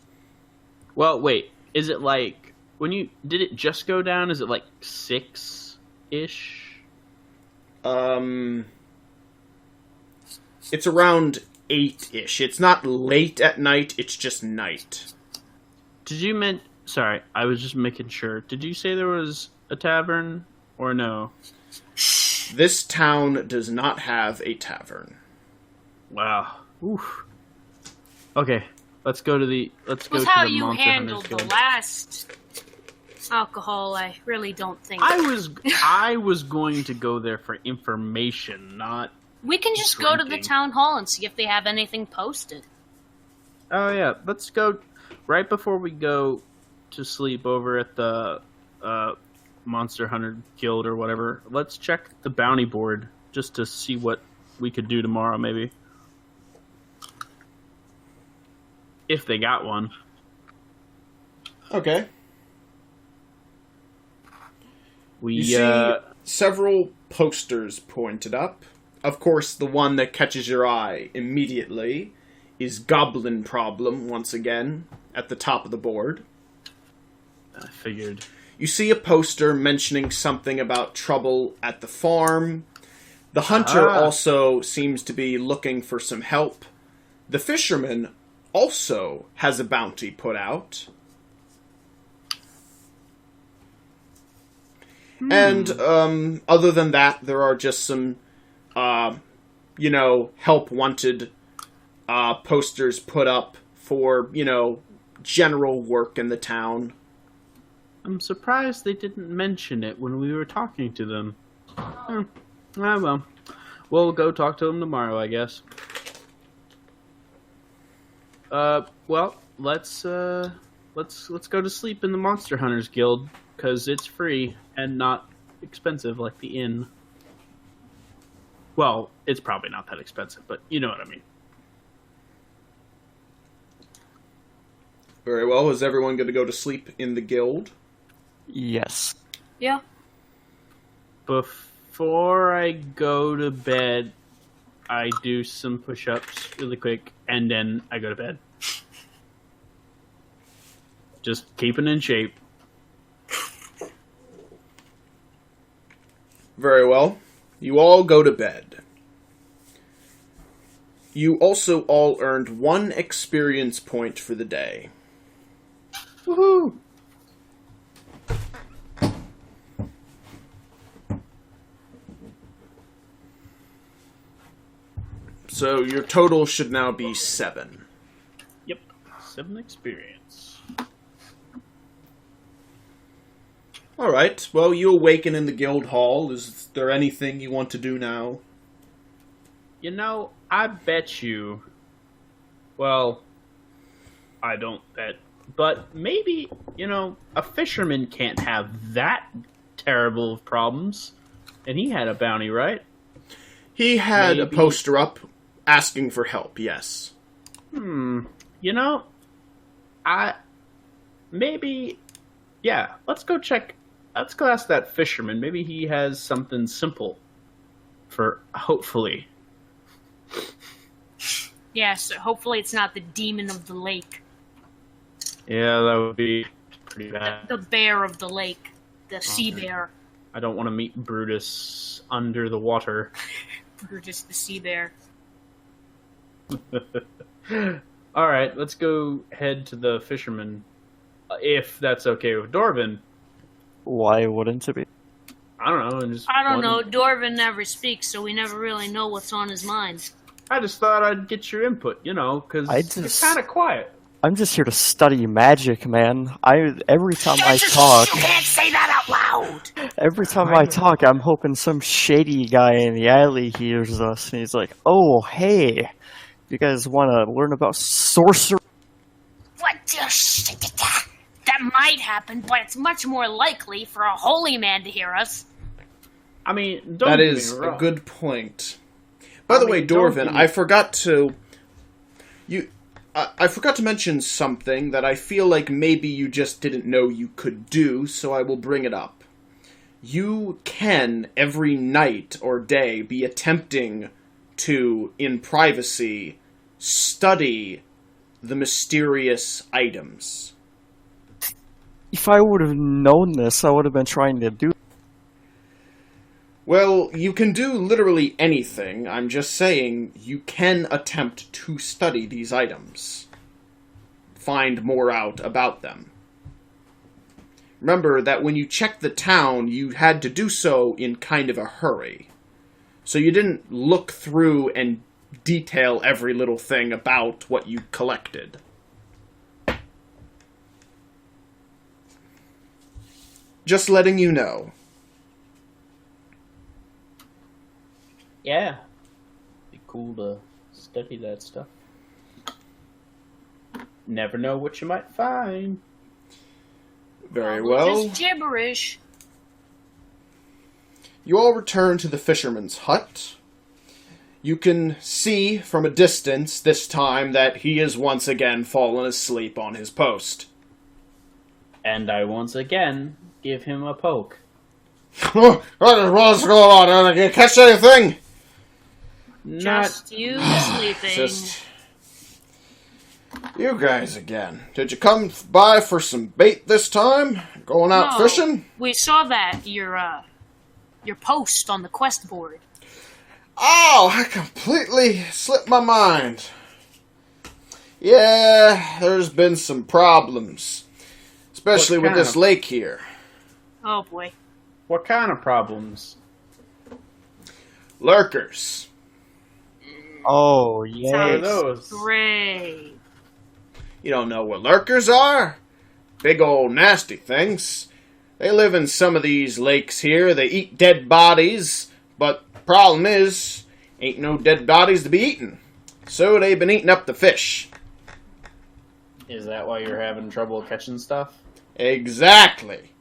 Well, wait, is it like, did it just go down? Is it like 6-ish? It's around 8-ish. It's not late at night, it's just night. Sorry, I was just making sure. Did you say there was a tavern, or no? This town does not have a tavern. Wow. Oof. Okay, let's go to the That's Monster how you Hunters handled the Guild. last alcohol, I really don't think. I was going to go there for information, not We can just go to the Drinking. town hall and see if they have anything posted. Oh yeah, let's go right before we go to sleep over at the Monster Hunter Guild or whatever. Let's check the bounty board just to see what we could do tomorrow, maybe. If they got one. Okay. We You see several posters pointed up. Of course, the one that catches your eye immediately is Goblin Problem, once again, at the top of the board. I figured. You see a poster mentioning something about trouble at the farm. The hunter also seems to be looking for some help. The fisherman also has a bounty put out. And other than that, there are just some, help wanted posters put up for, general work in the town. I'm surprised they didn't mention it when we were talking to them. Well. We'll go talk to them tomorrow, I guess. Well, let's go to sleep in the Monster Hunters Guild, because it's free and not expensive like the inn. Well, it's probably not that expensive, but you know what I mean. Very well. Is everyone going to go to sleep in the guild? Yes. Yeah. Before I go to bed, I do some push-ups really quick, and then I go to bed. Just keeping in shape. Very well. You all go to bed. You also all earned 1 experience point for the day. Woohoo! So your total should now be 7. Yep, 7 experience. Alright, well, you awaken in the guild hall. Is there anything you want to do now? You know, I bet you... Well, I don't bet. But maybe, a fisherman can't have that terrible of problems. And he had a bounty, right? He had a Maybe. poster up asking for help, yes. Let's go check. Let's go ask that fisherman. Maybe he has something simple for, hopefully. Yeah, so hopefully it's not the demon of the lake. Yeah, that would be pretty bad. The bear of the lake. The sea bear. I don't want to meet Brutus under the water. Brutus the sea bear. Alright, let's go head to the fisherman. If that's okay with Dorvin. Why wouldn't it be? I don't know. I don't know. Dorvin never speaks, so we never really know what's on his mind. I just thought I'd get your input, because it's kind of quiet. I'm just here to study magic, man. Every time I talk, You can't say that out loud! every time I talk, I'm hoping some shady guy in the alley hears us, and he's like, "Oh, hey, you guys want to learn about sorcery?" What the That might happen, but it's much more likely for a holy man to hear us. I mean, don't That get is me a wrong. good point. By the way, don't Dorvin, be- I forgot to... I forgot to mention something that I feel like maybe you just didn't know you could do, so I will bring it up. You can, every night or day, be attempting to, in privacy, study the mysterious items. If I would have known this, I would have been trying to do. Well, you can do literally anything. I'm just saying you can attempt to study these items. Find more out about them. Remember that when you checked the town, you had to do so in kind of a hurry. So you didn't look through and detail every little thing about what you collected. Just letting you know. Yeah. cool to study that stuff. Never know what you might find. Very Probably well. just gibberish. You all return to the fisherman's hut. You can see from a distance this time that he is once again fallen asleep on his post. And I once again give him a poke. What's going on? Did you catch anything? Just you sleeping. Just you guys again. Did you come by for some bait this time? Going out No, fishing? We saw that your post on the quest board. Oh, I completely slipped my mind. Yeah, there's been some problems. Especially with this lake here. Oh boy. What kind of problems? Lurkers. Oh, yeah. What are Sounds those? great. You don't know what lurkers are? Big old nasty things. They live in some of these lakes here. They eat dead bodies, but problem is, ain't no dead bodies to be eaten. So they've been eating up the fish. Is that why you're having trouble catching stuff? Exactly.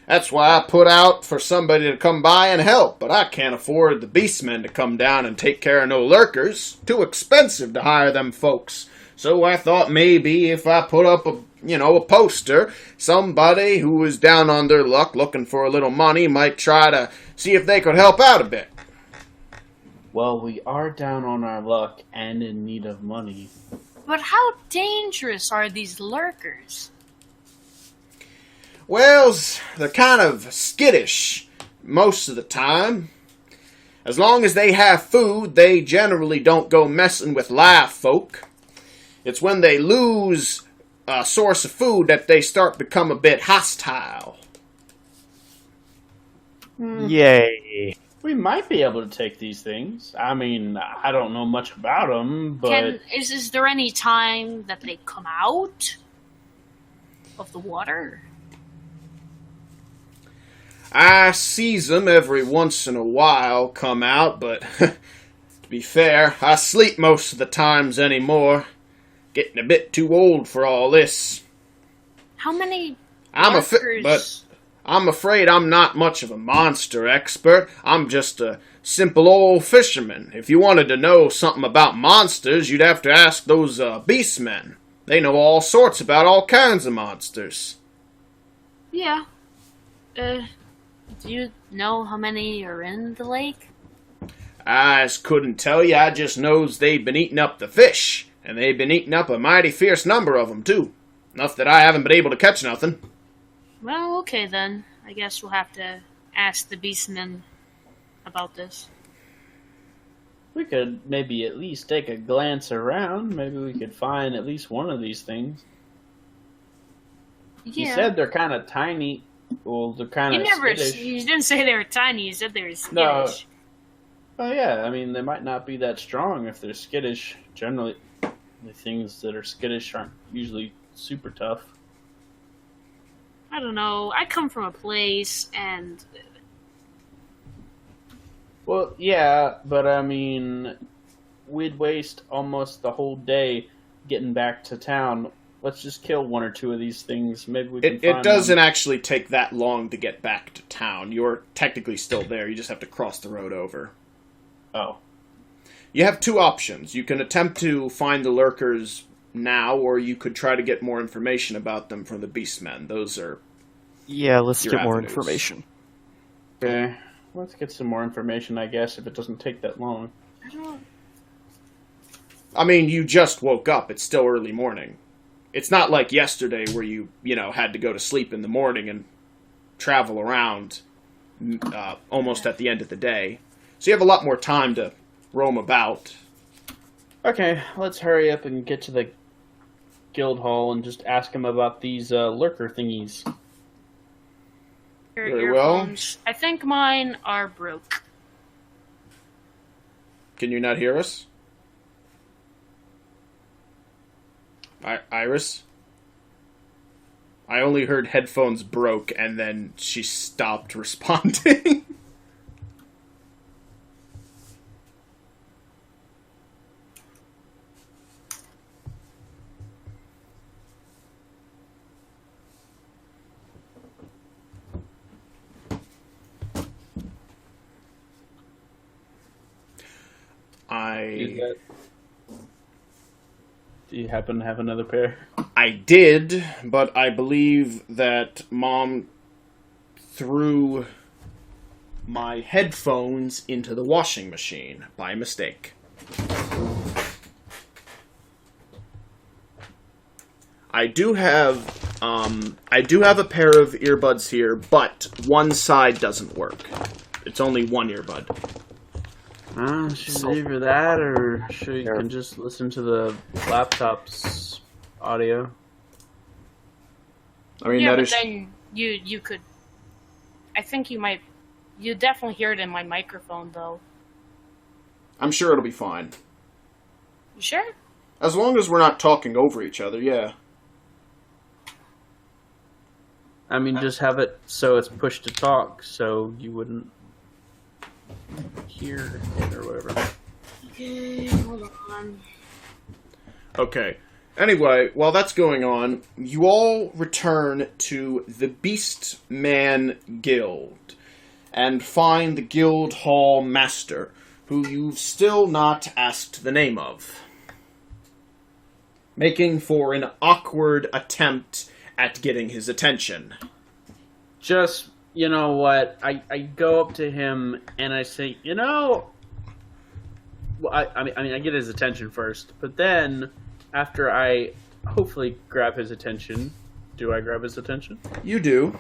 That's why I put out for somebody to come by and help, but I can't afford the beastmen to come down and take care of no lurkers. Too expensive to hire them folks. So I thought maybe if I put up a poster, somebody who was down on their luck looking for a little money might try to see if they could help out a bit. Well, we are down on our luck and in need of money. But how dangerous are these lurkers? Well, they're kind of skittish most of the time. As long as they have food, they generally don't go messing with live folk. It's when they lose a source of food that they start to become a bit hostile. Yay. We might be able to take these things. I mean, I don't know much about them, but... Is there any time that they come out of the water? I sees them every once in a while come out, but to be fair, I sleep most of the times anymore. Getting a bit too old for all this. How many But I'm afraid I'm not much of a monster expert. I'm just a simple old fisherman. If you wanted to know something about monsters, you'd have to ask those beastmen. They know all sorts about all kinds of monsters. Yeah. Do you know how many are in the lake? I couldn't tell you. I just knows they've been eating up the fish. And they've been eating up a mighty fierce number of them, too. Enough that I haven't been able to catch nothing. Well, okay then. I guess we'll have to ask the beastmen about this. we could maybe at least take a glance around. Maybe we could find at least one of these things. Yeah. You said they're kind of tiny. Well, they're kind of skittish. You didn't say they were tiny. You said they were skittish. No. Oh yeah, I mean they might not be that strong if they're skittish. Generally, the things that are skittish aren't usually super tough. I don't know. I come from a place and... Well, yeah, but I mean, we'd waste almost the whole day getting back to town. Let's just kill one or two of these things. Maybe we can find It doesn't them. actually take that long to get back to town. You're technically still there. You just have to cross the road over. Oh. You have two options. You can attempt to find the lurkers now, or you could try to get more information about them from the beastmen. Those are... Yeah, let's Your get more avenues. information. Okay. Let's get some more information, I guess, if it doesn't take that long. I don't... I mean, you just woke up. It's still early morning. It's not like yesterday where you had to go to sleep in the morning and travel around almost at the end of the day. So you have a lot more time to roam about. Okay, let's hurry up and get to the guild hall and just ask them about these lurker thingies. Your Very well. earphones. I think mine are broke. Can you not hear us? Iris? I only heard headphones broke, and then she stopped responding. Do you happen to have another pair? I did, but I believe that Mom threw my headphones into the washing machine by mistake. I do have a pair of earbuds here, but one side doesn't work. It's only one earbud. Should we leave her that, or should you can just listen to the laptop's audio? I mean, yeah, that but is... then you could. I think you might. You definitely hear it in my microphone, though. I'm sure it'll be fine. You sure? As long as we're not talking over each other, yeah. I mean, just have it so it's push to talk, so you wouldn't hear it or whatever. Okay, hold on. Okay. Anyway, while that's going on, you all return to the Beastman Guild and find the Guild Hall Master, who you've still not asked the name of, making for an awkward attempt at getting his attention. Just, you know what, I go up to him and I say, you know... Well, I mean, I get his attention first, but then, after I hopefully grab his attention... Do I grab his attention? You do.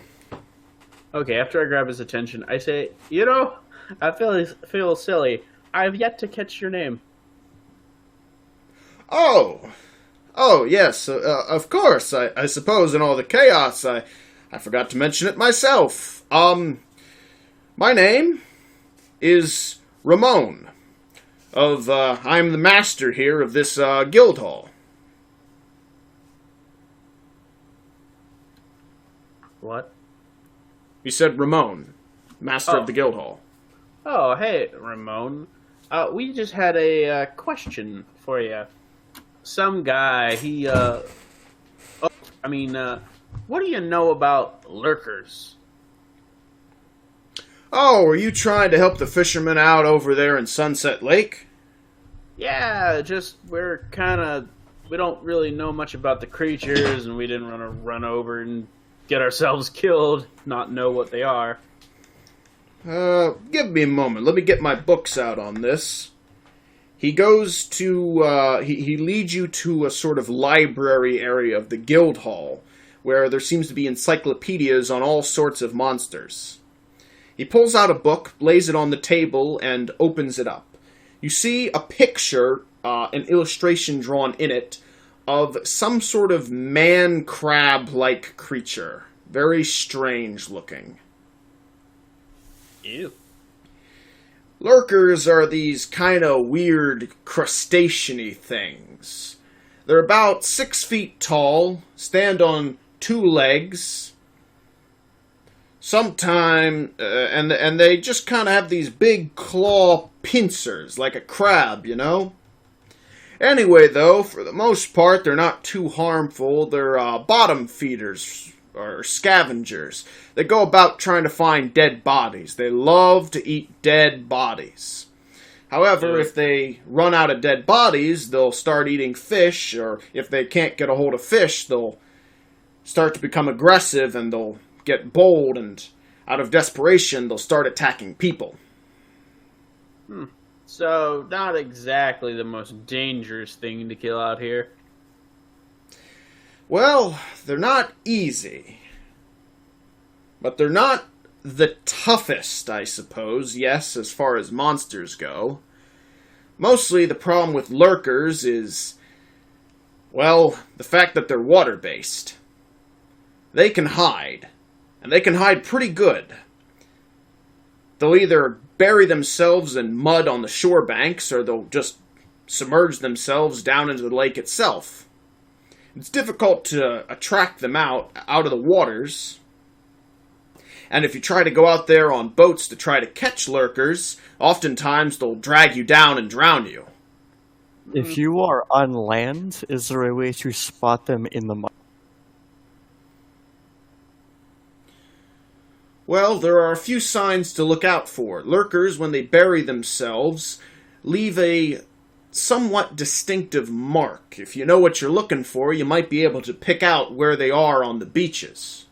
Okay, after I grab his attention, I say, you know, I feel silly. I've yet to catch your name. Oh, yes, of course. I suppose in all the chaos, I forgot to mention it myself. My name is Ramon. I'm the master here of this, guild hall. What? You said Ramon, master of the guild hall. Oh, hey, Ramon. We just had a question for you. Some guy, what do you know about lurkers? Oh, are you trying to help the fishermen out over there in Sunset Lake? Yeah, just we don't really know much about the creatures, and we didn't want to run over and get ourselves killed, not know what they are. Give me a moment. Let me get my books out on this. He goes to, he leads you to a sort of library area of the guild hall, where there seems to be encyclopedias on all sorts of monsters. He pulls out a book, lays it on the table, and opens it up. You see a picture, an illustration drawn in it, of some sort of man-crab-like creature. Very strange looking. Ew. Lurkers are these kind of weird crustacean-y things. They're about 6 feet tall, stand on 2 legs. And they just kind of have these big claw pincers, like a crab, you know? Anyway, though, for the most part, they're not too harmful. They're bottom feeders, or scavengers. They go about trying to find dead bodies. They love to eat dead bodies. However, if they run out of dead bodies, they'll start eating fish, or if they can't get a hold of fish, they'll start to become aggressive, and they'll get bold, and out of desperation, they'll start attacking people. So, not exactly the most dangerous thing to kill out here. Well, they're not easy. But they're not the toughest, I suppose, yes, as far as monsters go. Mostly the problem with lurkers is, well, the fact that they're water-based. They can hide, and they can hide pretty good. They'll either bury themselves in mud on the shore banks, or they'll just submerge themselves down into the lake itself. It's difficult to attract them out of the waters. And if you try to go out there on boats to try to catch lurkers, oftentimes they'll drag you down and drown you. If you are on land, is there a way to spot them in the mud? Well, there are a few signs to look out for. Lurkers, when they bury themselves, leave a somewhat distinctive mark. If you know what you're looking for, you might be able to pick out where they are on the beaches.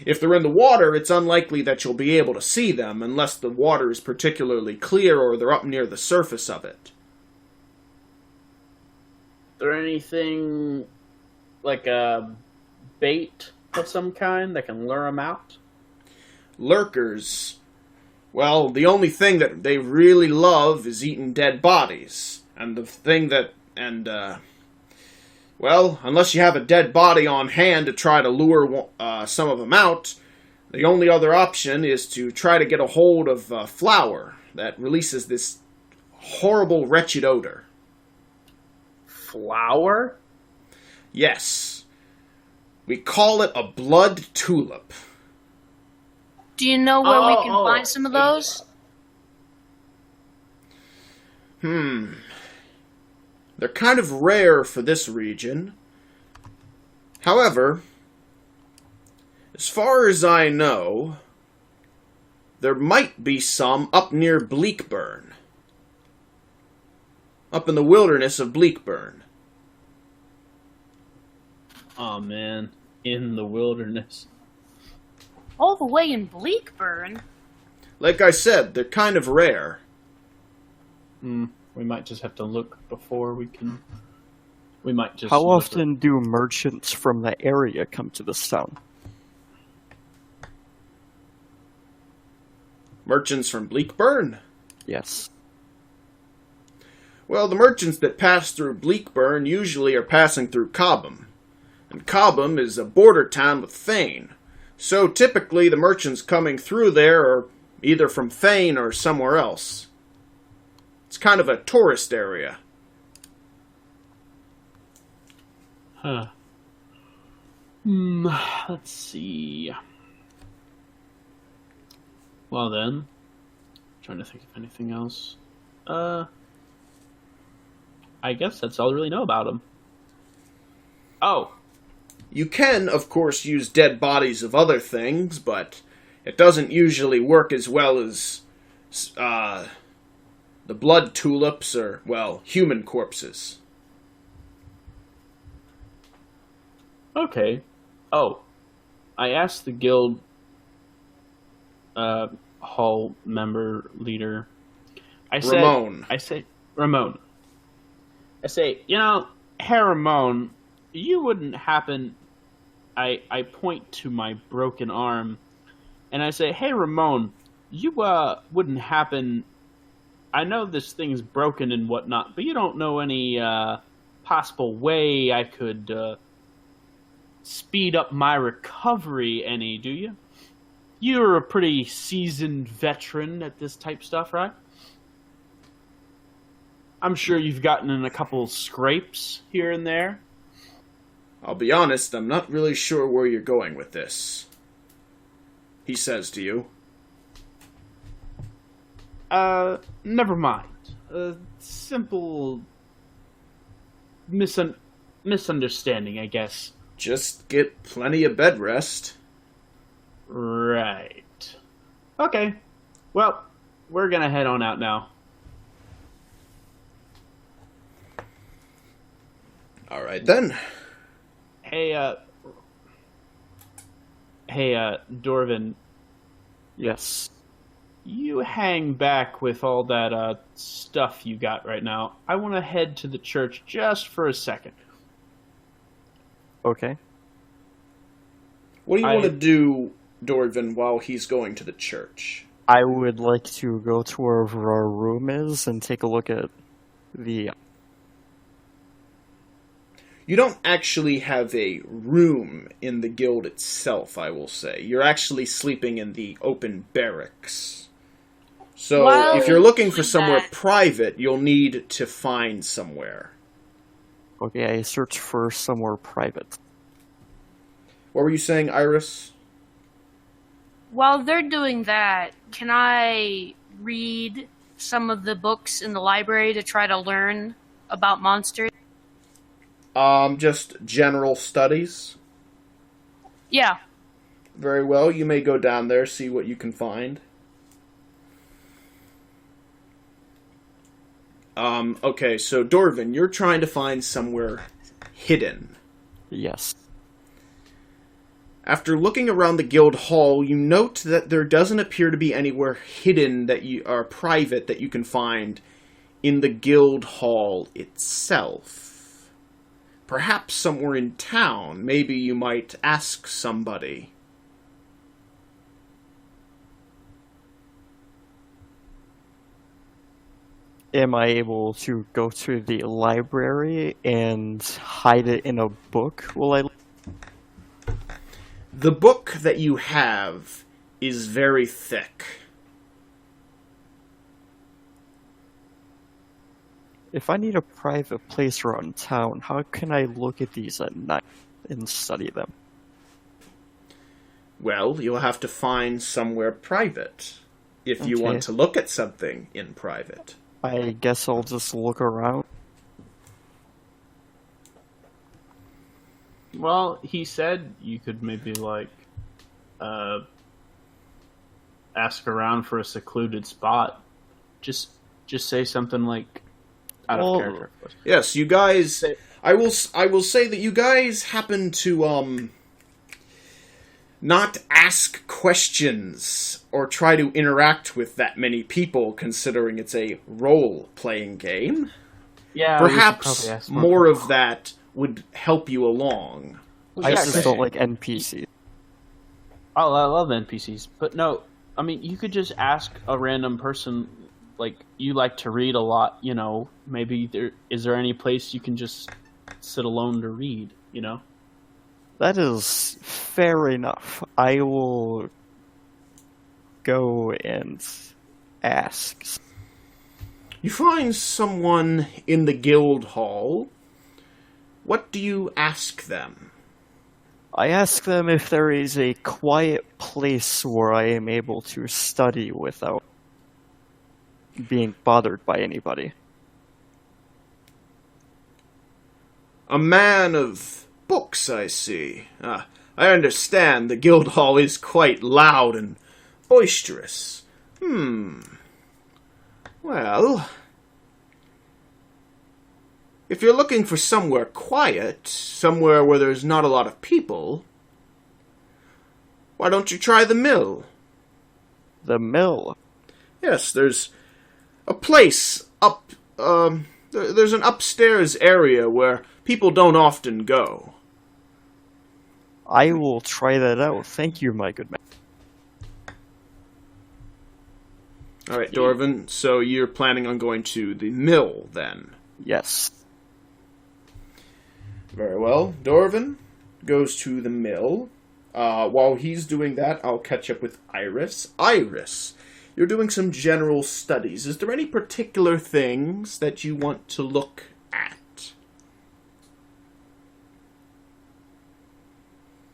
If they're in the water, it's unlikely that you'll be able to see them unless the water is particularly clear or they're up near the surface of it. Is there anything like a bait of some kind that can lure them out? Lurkers. Well, the only thing that they really love is eating dead bodies. And the thing that... well, unless you have a dead body on hand to try to lure some of them out, the only other option is to try to get a hold of flour that releases this horrible, wretched odor. Flower? Yes. We call it a blood tulip. Do you know where we can find some of those? They're kind of rare for this region. However, as far as I know, there might be some up near Bleakburn. Up in the wilderness of Bleakburn. Oh man, in the wilderness. All the way in Bleakburn? Like I said, they're kind of rare. We might just have to look before we can... We might just... How often do merchants from the area come to this town? Merchants from Bleakburn? Yes. Well, the merchants that pass through Bleakburn usually are passing through Cobham. And Cobham is a border town with Thane. So typically the merchants coming through there are either from Thane or somewhere else. It's kind of a tourist area. Huh. Let's see. Well then, trying to think of anything else. I guess that's all I really know about them. Oh. You can, of course, use dead bodies of other things, but it doesn't usually work as well as the blood tulips or, well, human corpses. Okay. Oh. I asked the guild hall member leader. Ramon. I say, you know, hey Ramon, you wouldn't happen... I point to my broken arm, and I say, hey Ramon, you wouldn't happen... I know this thing's broken and whatnot, but you don't know any possible way I could speed up my recovery any, do you? You're a pretty seasoned veteran at this type stuff, right? I'm sure you've gotten in a couple scrapes here and there. I'll be honest, I'm not really sure where you're going with this. He says to you. Never mind. Simple misunderstanding, I guess. Just get plenty of bed rest. Right. Okay. Well, we're gonna head on out now. Alright then. Hey, Dorvin. Yes. You hang back with all that stuff you got right now. I want to head to the church just for a second. Okay. What do you want to do, Dorvin, while he's going to the church? I would like to go to wherever our room is and take a look at the... You don't actually have a room in the guild itself, I will say. You're actually sleeping in the open barracks. So, if you're looking for somewhere private, you'll need to find somewhere. Okay, I search for somewhere private. What were you saying, Iris? While they're doing that, can I read some of the books in the library to try to learn about monsters? Just general studies? Yeah. Very well, you may go down there, see what you can find. Okay, so Dorvin, you're trying to find somewhere hidden. Yes. After looking around the guild hall, you note that there doesn't appear to be anywhere hidden that you are private that you can find in the guild hall itself. Perhaps somewhere in town, maybe you might ask somebody. Am I able to go to the library and hide it in a book? The book that you have is very thick. If I need a private place around town, how can I look at these at night and study them? Well, you'll have to find somewhere private if you want to look at something in private. I guess I'll just look around. Well, he said you could maybe, like, ask around for a secluded spot. Just say something like, out of character, of course. Yes, you guys... I will say that you guys happen to, not ask questions or try to interact with that many people, considering it's a role-playing game. Yeah, perhaps more of that would help you along. I just don't like NPCs. Oh, I love NPCs, but no, I mean, you could just ask a random person, like, you like to read a lot, you know, maybe is there any place you can just sit alone to read, you know? That is fair enough. I will go and ask. You find someone in the guild hall. What do you ask them? I ask them if there is a quiet place where I am able to study without being bothered by anybody. A man of books, I see. I understand the guild hall is quite loud and boisterous. Well, if you're looking for somewhere quiet, somewhere where there's not a lot of people, why don't you try the mill? The mill? Yes, there's a place up, there's an upstairs area where people don't often go. I will try that out. Thank you, my good man. Alright, Dorvin, so you're planning on going to the mill, then? Yes. Very well. Dorvin goes to the mill. While he's doing that, I'll catch up with Iris. Iris, you're doing some general studies. Is there any particular things that you want to look at?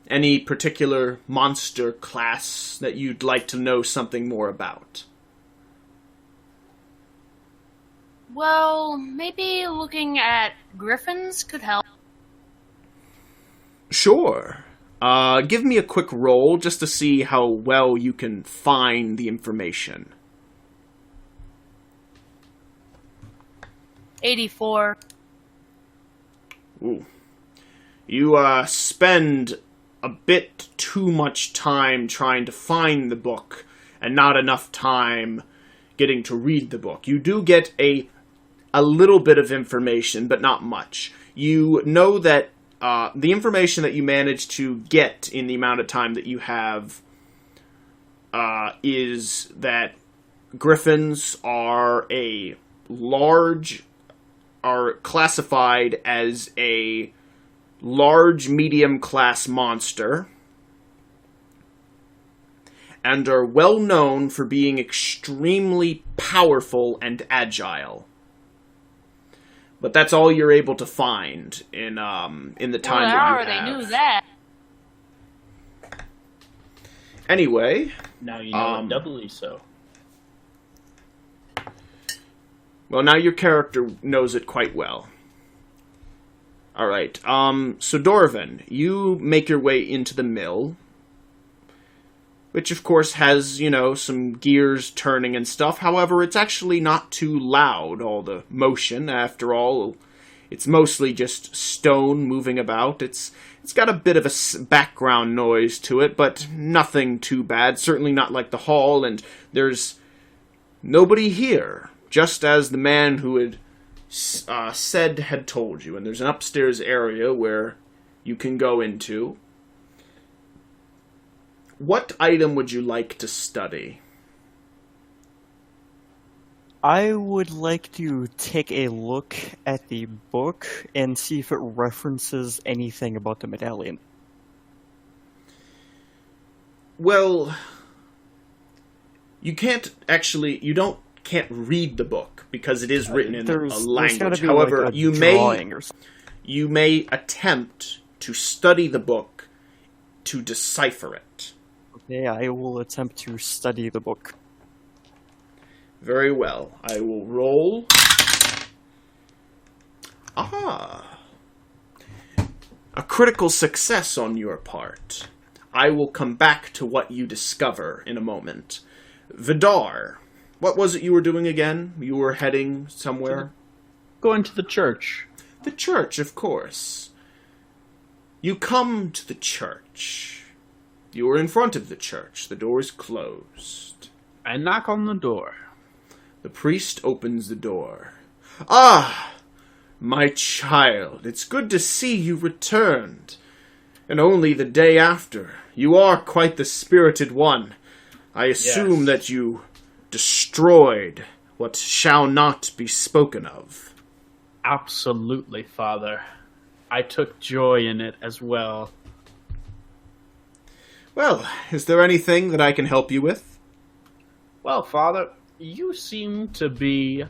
Any particular monster class that you'd like to know something more about? Well, maybe looking at griffins could help. Sure. Give me a quick roll just to see how well you can find the information. 84. Ooh. You, spend a bit too much time trying to find the book and not enough time getting to read the book. You do get a little bit of information, but not much. You know that the information that you manage to get in the amount of time that you have is that griffins are classified as a large medium class monster and are well known for being extremely powerful and agile. But that's all you're able to find in the time that you have. They knew that. Anyway, now you know it doubly so. Well, now your character knows it quite well. Alright, so Dorvin, you make your way into the mill. which of course has, some gears turning and stuff. However, it's actually not too loud, all the motion. After all, it's mostly just stone moving about. It's got a bit of a background noise to it, but nothing too bad. Certainly not like the hall, and there's nobody here, just as the man who had said had told you. And there's an upstairs area where you can go into. What item would you like to study? I would like to take a look at the book and see if it references anything about the medallion. Well, you can't read the book because it is written in a language. However, like you may attempt to study the book to decipher it. Okay, I will attempt to study the book. Very well. I will roll. Ah. A critical success on your part. I will come back to what you discover in a moment. Vidar, what was it you were doing again? You were heading somewhere? Going to the church. The church, of course. You come to the church. You are in front of the church. The door is closed. I knock on the door. The priest opens the door. Ah, my child, it's good to see you returned. And only the day after. You are quite the spirited one. I assume that you destroyed what shall not be spoken of. Absolutely, Father. I took joy in it as well. Well, is there anything that I can help you with? Well, Father, you seem to be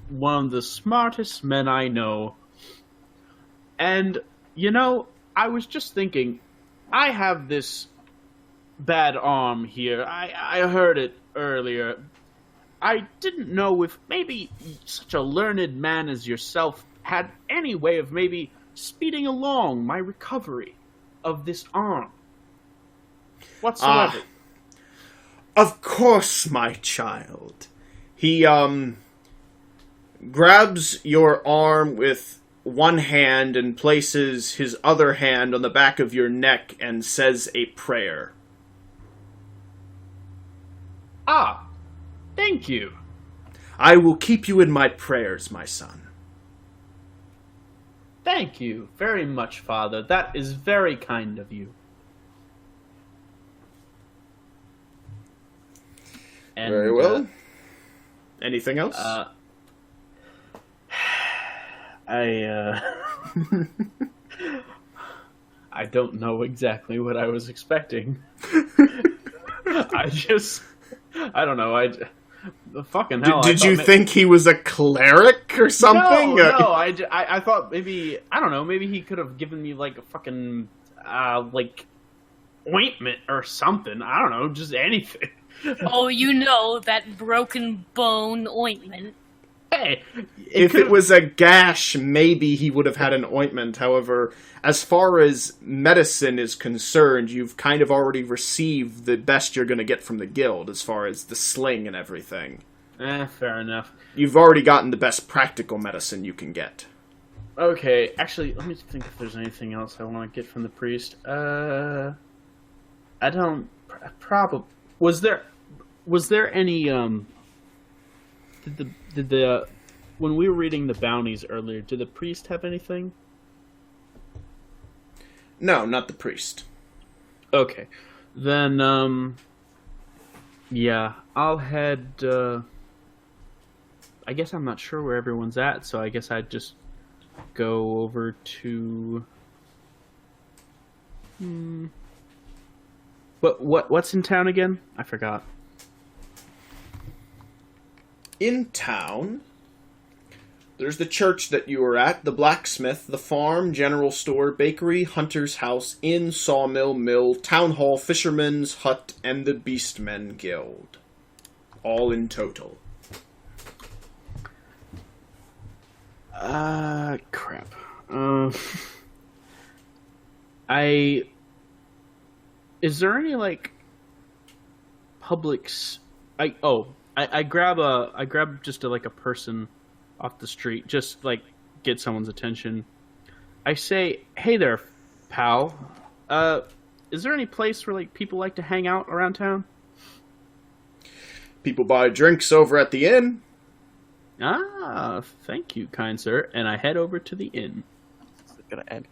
one of the smartest men I know. And, I was just thinking, I have this bad arm here. I heard it earlier. I didn't know if maybe such a learned man as yourself had any way of maybe speeding along my recovery of this arm. Whatsoever. Of course, my child. He, grabs your arm with one hand and places his other hand on the back of your neck and says a prayer. Ah, thank you. I will keep you in my prayers, my son. Thank you very much, Father. That is very kind of you. And, very well. Anything else? I don't know exactly what I was expecting. I don't know. Fucking hell. Did you think he was a cleric or something? No. I thought maybe, I don't know, maybe he could have given me like a fucking, ointment or something. I don't know, just anything. Oh, that broken bone ointment. Hey, if it was a gash, maybe he would have had an ointment. However, as far as medicine is concerned, you've kind of already received the best you're going to get from the guild as far as the sling and everything. Fair enough. You've already gotten the best practical medicine you can get. Okay, actually, let me think if there's anything else I want to get from the priest. I don't... Probably... Was there any, Did the when we were reading the bounties earlier, did the priest have anything? No, not the priest. Okay. Then, yeah, I'll head, I guess I'm not sure where everyone's at, so I guess I'd just go over to... What's in town again? I forgot. In town, there's the church that you were at, the blacksmith, the farm, general store, bakery, hunter's house, inn, sawmill, mill, town hall, fisherman's hut, and the beastmen guild. All in total. Crap. Is there any, I grab just like a person off the street, just like get someone's attention. I say, "Hey there, pal. Is there any place where like people like to hang out around town?" People buy drinks over at the inn. Ah, thank you, kind sir. And I head over to the inn. It's gonna end.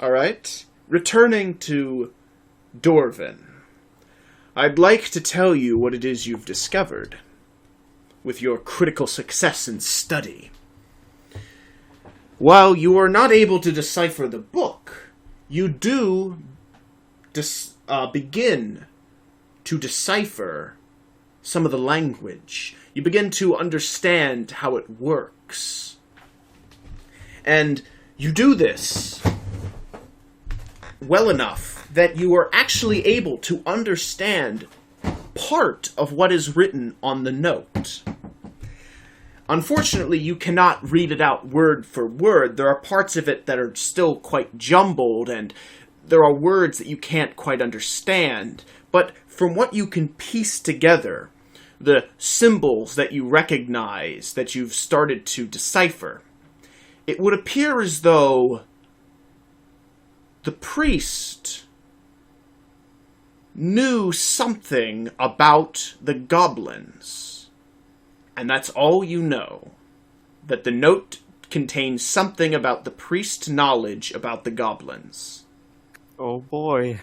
All right. Returning to Dorvin, I'd like to tell you what it is you've discovered with your critical success in study. While you are not able to decipher the book, you do begin to decipher some of the language. You begin to understand how it works. And you do this well enough that you are actually able to understand part of what is written on the note. Unfortunately, you cannot read it out word for word. There are parts of it that are still quite jumbled, and there are words that you can't quite understand. But from what you can piece together, the symbols that you recognize, that you've started to decipher, it would appear as though the priest knew something about the goblins. And that's all you know. That the note contains something about the priest's knowledge about the goblins. Oh boy.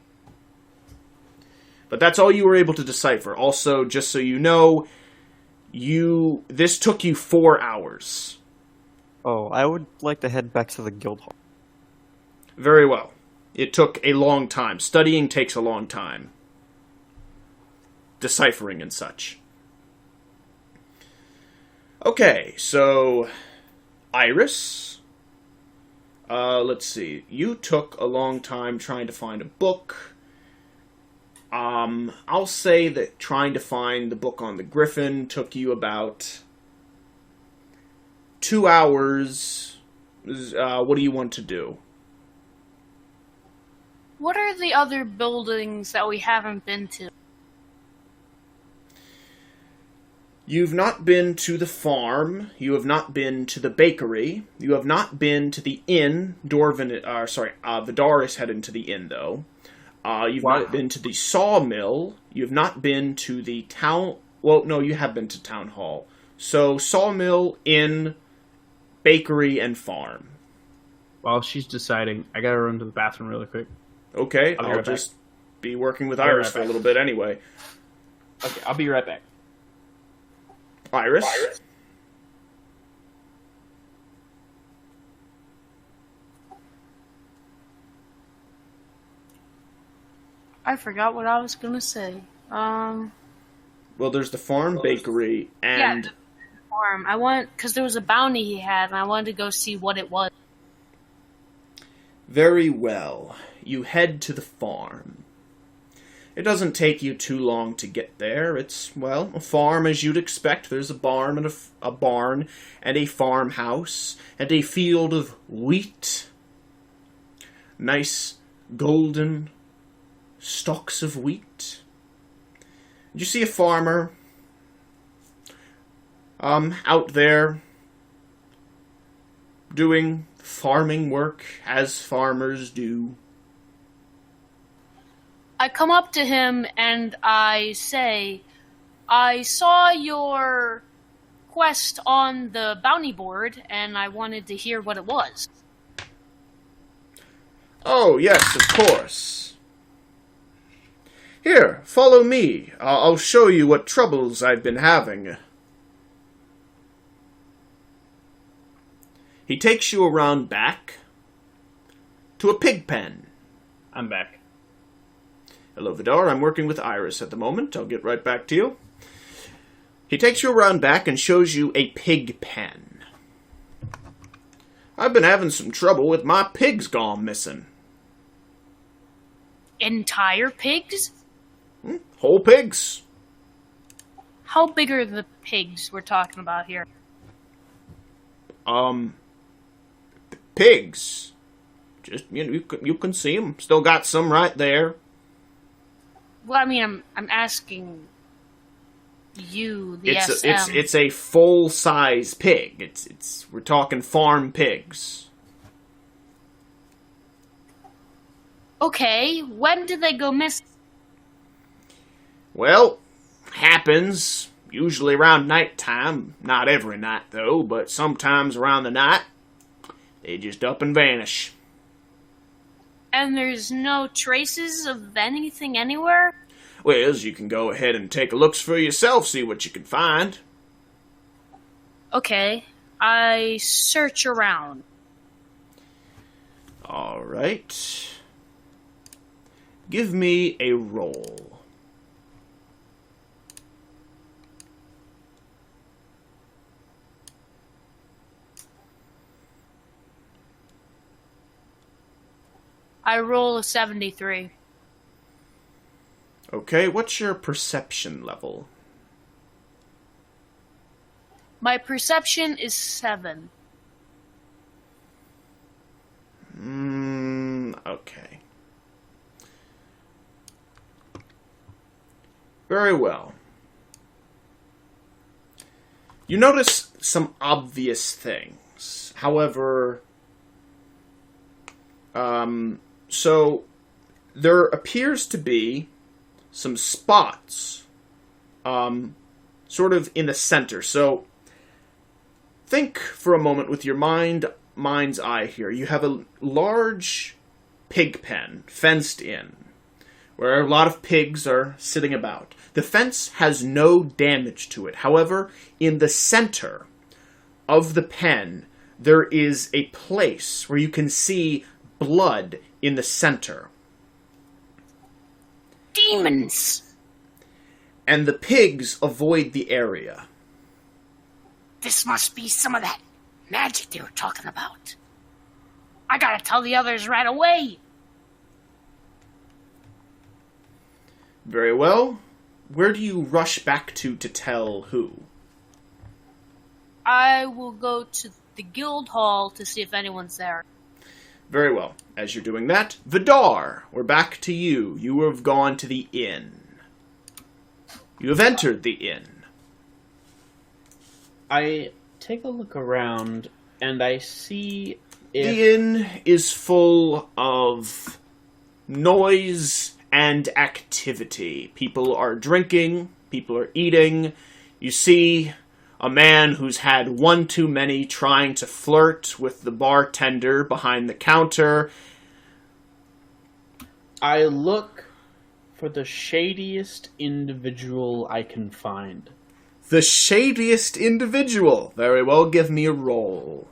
But that's all you were able to decipher. Also, just so you know, this took you 4 hours. Oh, I would like to head back to the guild hall. Very well. It took a long time. Studying takes a long time. Deciphering and such. Okay, so Iris. Let's see. You took a long time trying to find a book. I'll say that trying to find the book on the Griffin took you about 2 hours. What do you want to do? What are the other buildings that we haven't been to? You've not been to the farm. You have not been to the bakery. You have not been to the inn. Vidar is heading to the inn, though. You've not been to the sawmill. You've not been to the town... Well, no, you have been to town hall. So, sawmill, inn, bakery, and farm. While she's deciding, I gotta run to the bathroom really quick. Okay, I'll I'll just be working with Iris for a little bit anyway. Okay, I'll be right back. Iris? I forgot what I was gonna say. Well, there's the farm, bakery, and... Yeah, the farm. Because there was a bounty he had, and I wanted to go see what it was. Very well. You head to the farm. It doesn't take you too long to get there. It's, well, a farm as you'd expect. There's a barn and a barn and a farmhouse and a field of wheat. Nice golden stalks of wheat. You see a farmer out there doing farming work as farmers do. I come up to him and I say, I saw your quest on the bounty board and I wanted to hear what it was. Oh, yes, of course. Here, follow me. I'll show you what troubles I've been having. He takes you around back to a pig pen. I'm back. Hello, Vidar. I'm working with Iris at the moment. I'll get right back to you. He takes you around back and shows you a pig pen. I've been having some trouble with my pigs gone missing. Entire pigs? Whole pigs. How big are the pigs we're talking about here? Pigs. Just, you can see them. Still got some right there. Well, I mean, I'm asking you, the SM. It's a full size pig. We're talking farm pigs. Okay, when did they go missing? Well, happens usually around nighttime. Not every night though, but sometimes around the night they just up and vanish. And there's no traces of anything anywhere? Well, you can go ahead and take a look for yourself, see what you can find. Okay, I search around. All right. Give me a roll. I roll a 73. Okay, what's your perception level? My perception is 7. Okay. Very well. You notice some obvious things. However, so there appears to be some spots, sort of in the center. So think for a moment with your mind's eye here. You have a large pig pen fenced in, where a lot of pigs are sitting about. The fence has no damage to it. However, in the center of the pen, there is a place where you can see blood in the center. Demons! And the pigs avoid the area. This must be some of that magic they were talking about. I gotta tell the others right away. Very well. Where do you rush back to tell who? I will go to the guild hall to see if anyone's there. Very well. As you're doing that, Vidar, we're back to you. You have gone to the inn. You have entered the inn. I take a look around, and I see if... The inn is full of noise and activity. People are drinking, people are eating. You see a man who's had one too many trying to flirt with the bartender behind the counter. I look for the shadiest individual I can find. The shadiest individual. Very well, give me a roll.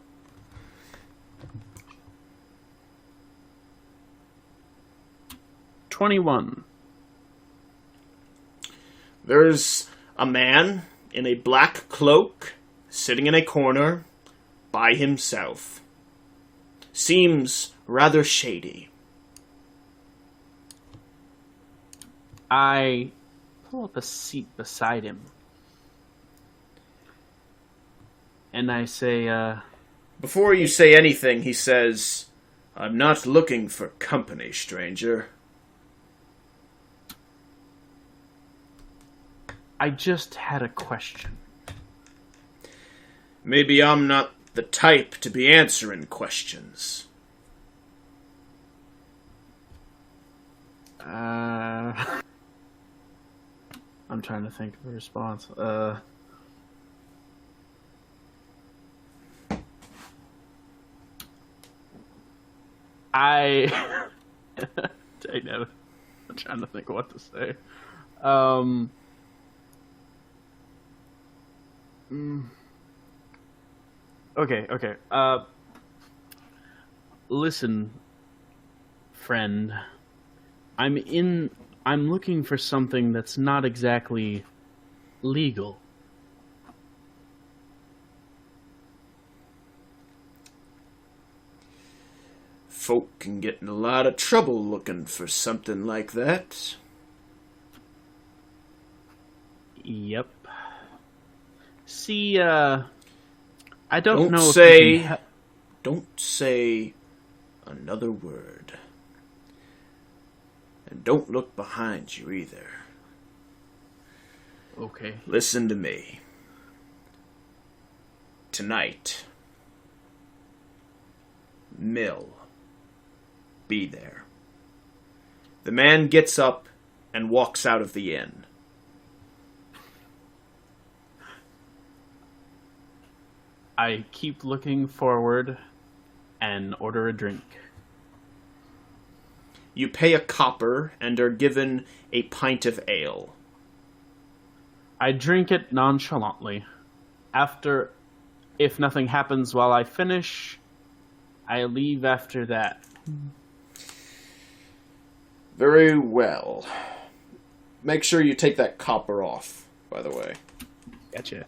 $21. There's a man in a black cloak, sitting in a corner, by himself. Seems rather shady. I pull up a seat beside him. And I say, Before you say anything, he says, "I'm not looking for company, stranger." I just had a question. Maybe I'm not the type to be answering questions. I'm trying to think of a response. I know. I'm trying to think what to say. Okay. Listen, friend. I'm looking for something that's not exactly legal. Folk can get in a lot of trouble looking for something like that. Yep. See, I don't know if Don't say another word. And don't look behind you either. Okay. Listen to me. Tonight, Mill, be there. The man gets up and walks out of the inn. I keep looking forward and order a drink. You pay a copper and are given a pint of ale. I drink it nonchalantly. After, if nothing happens while I finish, I leave after that. Very well. Make sure you take that copper off, by the way. Gotcha.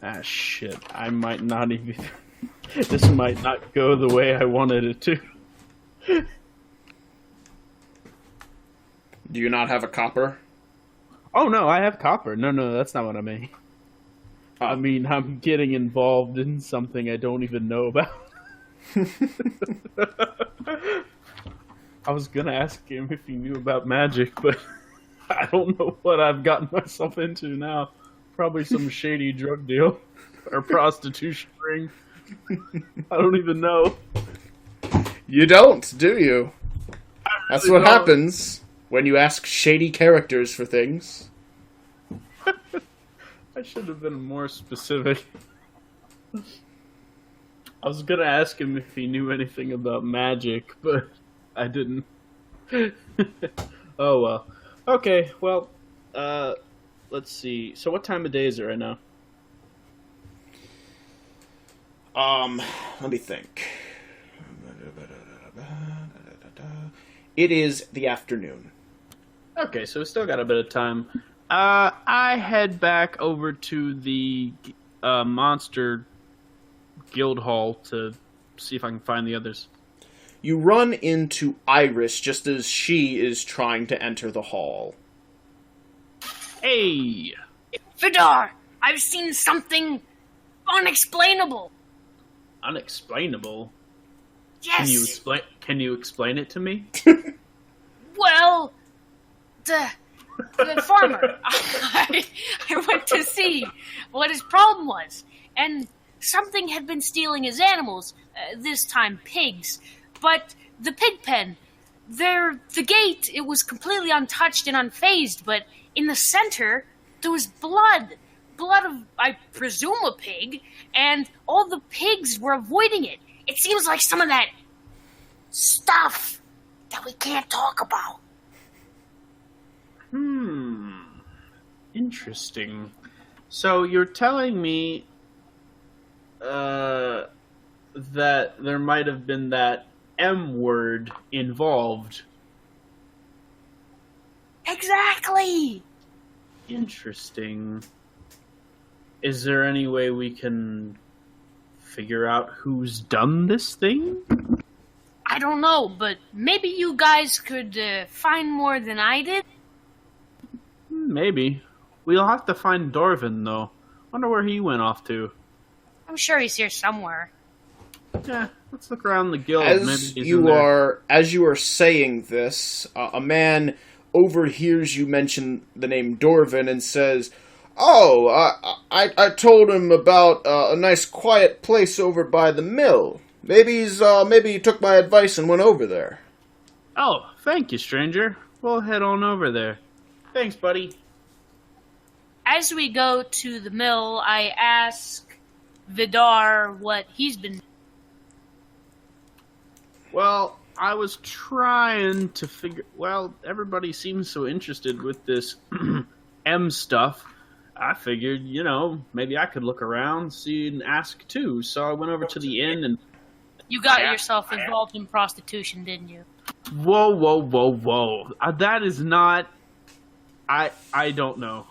Ah, shit. I might not even... This might not go the way I wanted it to. Do you not have a copper? Oh, no, I have copper. No, that's not what I mean. Oh. I mean, I'm getting involved in something I don't even know about. I was gonna ask him if he knew about magic, but I don't know what I've gotten myself into now. Probably some shady drug deal. Or prostitution ring. I don't even know. You don't, do you? That's really what don't. happens when you ask shady characters for things. I should have been more specific. I was gonna ask him if he knew anything about magic, but I didn't. Oh well. Okay, well, let's see. So what time of day is it right now? Let me think. It is the afternoon. Okay, so we still got a bit of time. I head back over to the Monster Guild Hall to see if I can find the others. You run into Iris just as she is trying to enter the hall. Hey! Vidar, I've seen something unexplainable. Unexplainable? Yes. Can you explain it to me? Well, the farmer. I went to see what his problem was, and something had been stealing his animals. This time, pigs. But the pig pen, the gate, it was completely untouched and unfazed. But in the center, there was blood of, I presume, a pig, and all the pigs were avoiding it. It seems like some of that stuff that we can't talk about. Interesting. So you're telling me that there might have been that M word involved. Exactly. Interesting. Is there any way we can figure out who's done this thing? I don't know, but maybe you guys could find more than I did. Maybe. We'll have to find Dorvin, though. Wonder where he went off to. I'm sure he's here somewhere. Yeah, let's look around the guild. Maybe As he's you in there. are saying this, a man overhears you mention the name Dorvin and says, "Oh, I told him about a nice quiet place over by the mill. Maybe he took my advice and went over there." Oh, thank you, stranger. We'll head on over there. Thanks, buddy. As we go to the mill, I ask Vidar what he's been. Well, I was trying to figure... Well, everybody seems so interested with this M stuff. I figured, maybe I could look around, see, and ask too. So I went over to the inn and... You got yourself involved in prostitution, didn't you? Whoa. That is not... I don't know.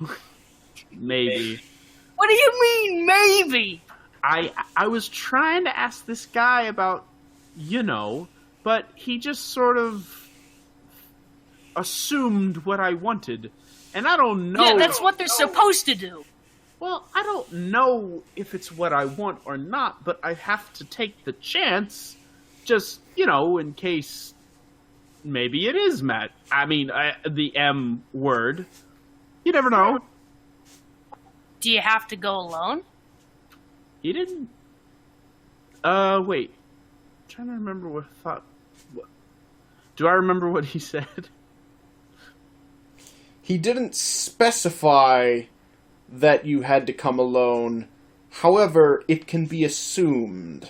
Maybe. What do you mean, maybe? I was trying to ask this guy about, but he just sort of assumed what I wanted. And I don't know. Yeah, that's what they're supposed to do. Well, I don't know if it's what I want or not, but I have to take the chance, just, in case, maybe it is Matt. I mean, the M word. You never know. Do you have to go alone? He didn't. Wait. I'm trying to remember what I thought. Do I remember what he said? He didn't specify that you had to come alone. However, it can be assumed.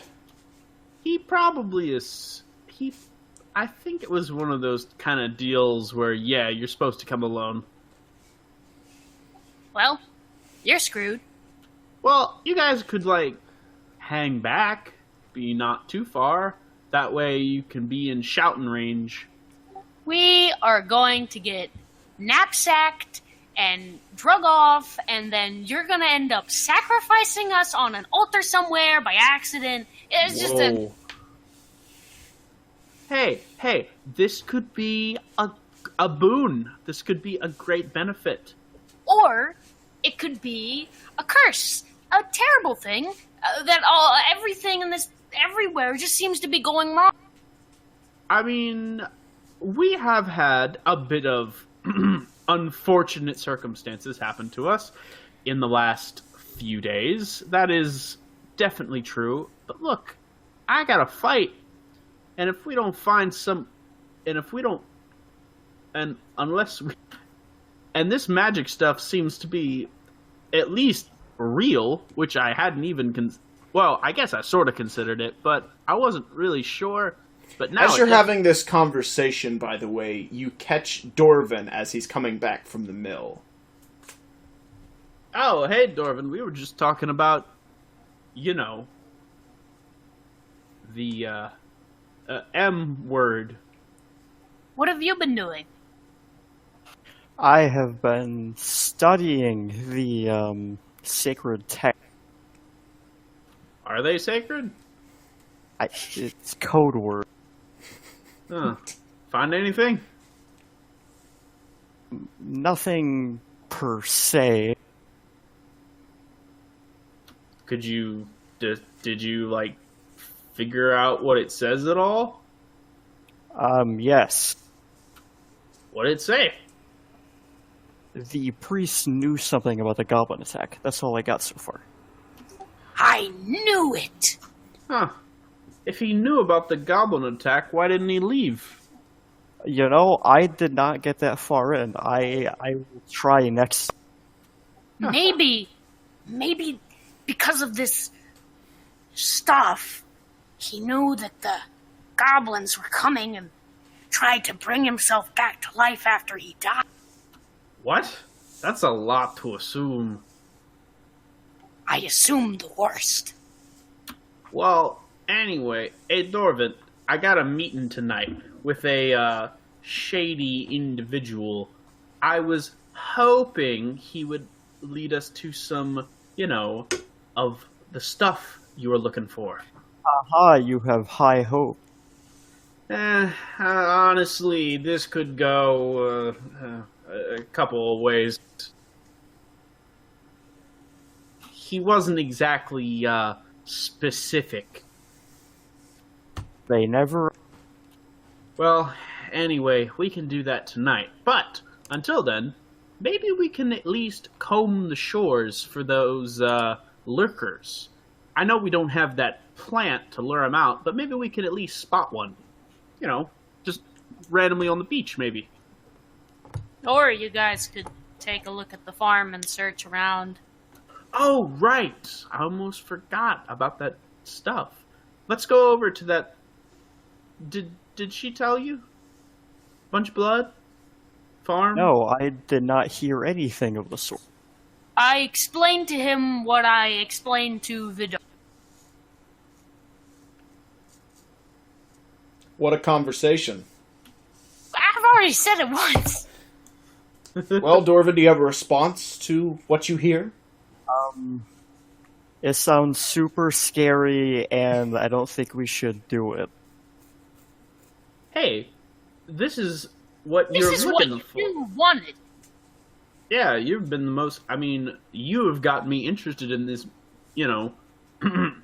He probably is. I think it was one of those kind of deals where, yeah, you're supposed to come alone. Well, you're screwed. Well, you guys could, like, hang back, be not too far. That way you can be in shouting range. We are going to get knapsacked and drug off, and then you're gonna end up sacrificing us on an altar somewhere by accident. It's just a... Hey, this could be a boon. This could be a great benefit. Or it could be a curse, a terrible thing, that everything in this, everywhere just seems to be going wrong. I mean, we have had a bit of unfortunate circumstances happen to us in the last few days. That is definitely true. But look, I gotta fight. And if we don't find and this magic stuff seems to be at least real, which I hadn't even well, I guess I sort of considered it, but I wasn't really sure. But now, as you're having this conversation, by the way, you catch Dorvin as he's coming back from the mill. Oh, hey, Dorvin, we were just talking about, the M word. What have you been doing? I have been studying the sacred text. Are they sacred? It's code word. Huh. Find anything? Nothing per se. Did you like figure out what it says at all? Yes. What did it say? The priest knew something about the goblin attack. That's all I got so far. I knew it! Huh. If he knew about the goblin attack, why didn't he leave? I did not get that far in. I will try next. Maybe because of this stuff, he knew that the goblins were coming and tried to bring himself back to life after he died. What? That's a lot to assume. I assumed the worst. Well, anyway, hey Dorvin, I got a meeting tonight with a shady individual. I was hoping he would lead us to some, of the stuff you were looking for. Aha, you have high hope. Honestly, this could go a couple of ways. He wasn't exactly specific. They never... Well, anyway, we can do that tonight. But, until then, maybe we can at least comb the shores for those lurkers. I know we don't have that plant to lure them out, but maybe we could at least spot one. Just randomly on the beach, maybe. Or you guys could take a look at the farm and search around. Oh, right. I almost forgot about that stuff. Let's go over to that... Did she tell you? Bunch of Blood? Farm? No, I did not hear anything of the sort. I explained to him what I explained to the dog. What a conversation. I've already said it once. Well, Dorvin, do you have a response to what you hear? It sounds super scary, and I don't think we should do it. Hey, this is what you're looking for. You wanted. Yeah, you've been the most... you have got me interested in this, Can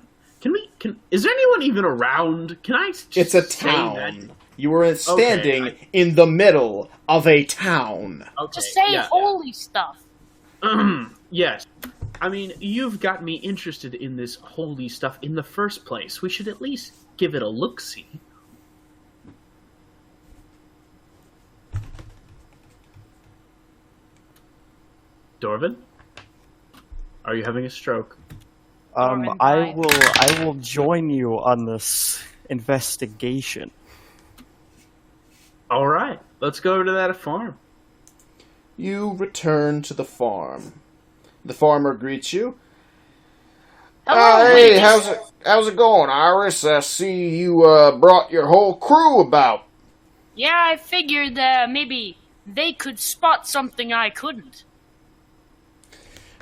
Is there anyone even around? Can I just It's a say town. that? You were standing Okay, in the middle of a town. Okay, Just say yeah. holy stuff. Yes. I mean, you've got me interested in this holy stuff in the first place. We should at least give it a look-see. Dorvin? Are you having a stroke? Dorvin I died. will join you on this investigation. All right, let's go over to that farm. You return to the farm. The farmer greets you. Hello, Hey, ladies. how's it going, Iris? I see you brought your whole crew about. Yeah, I figured maybe they could spot something I couldn't.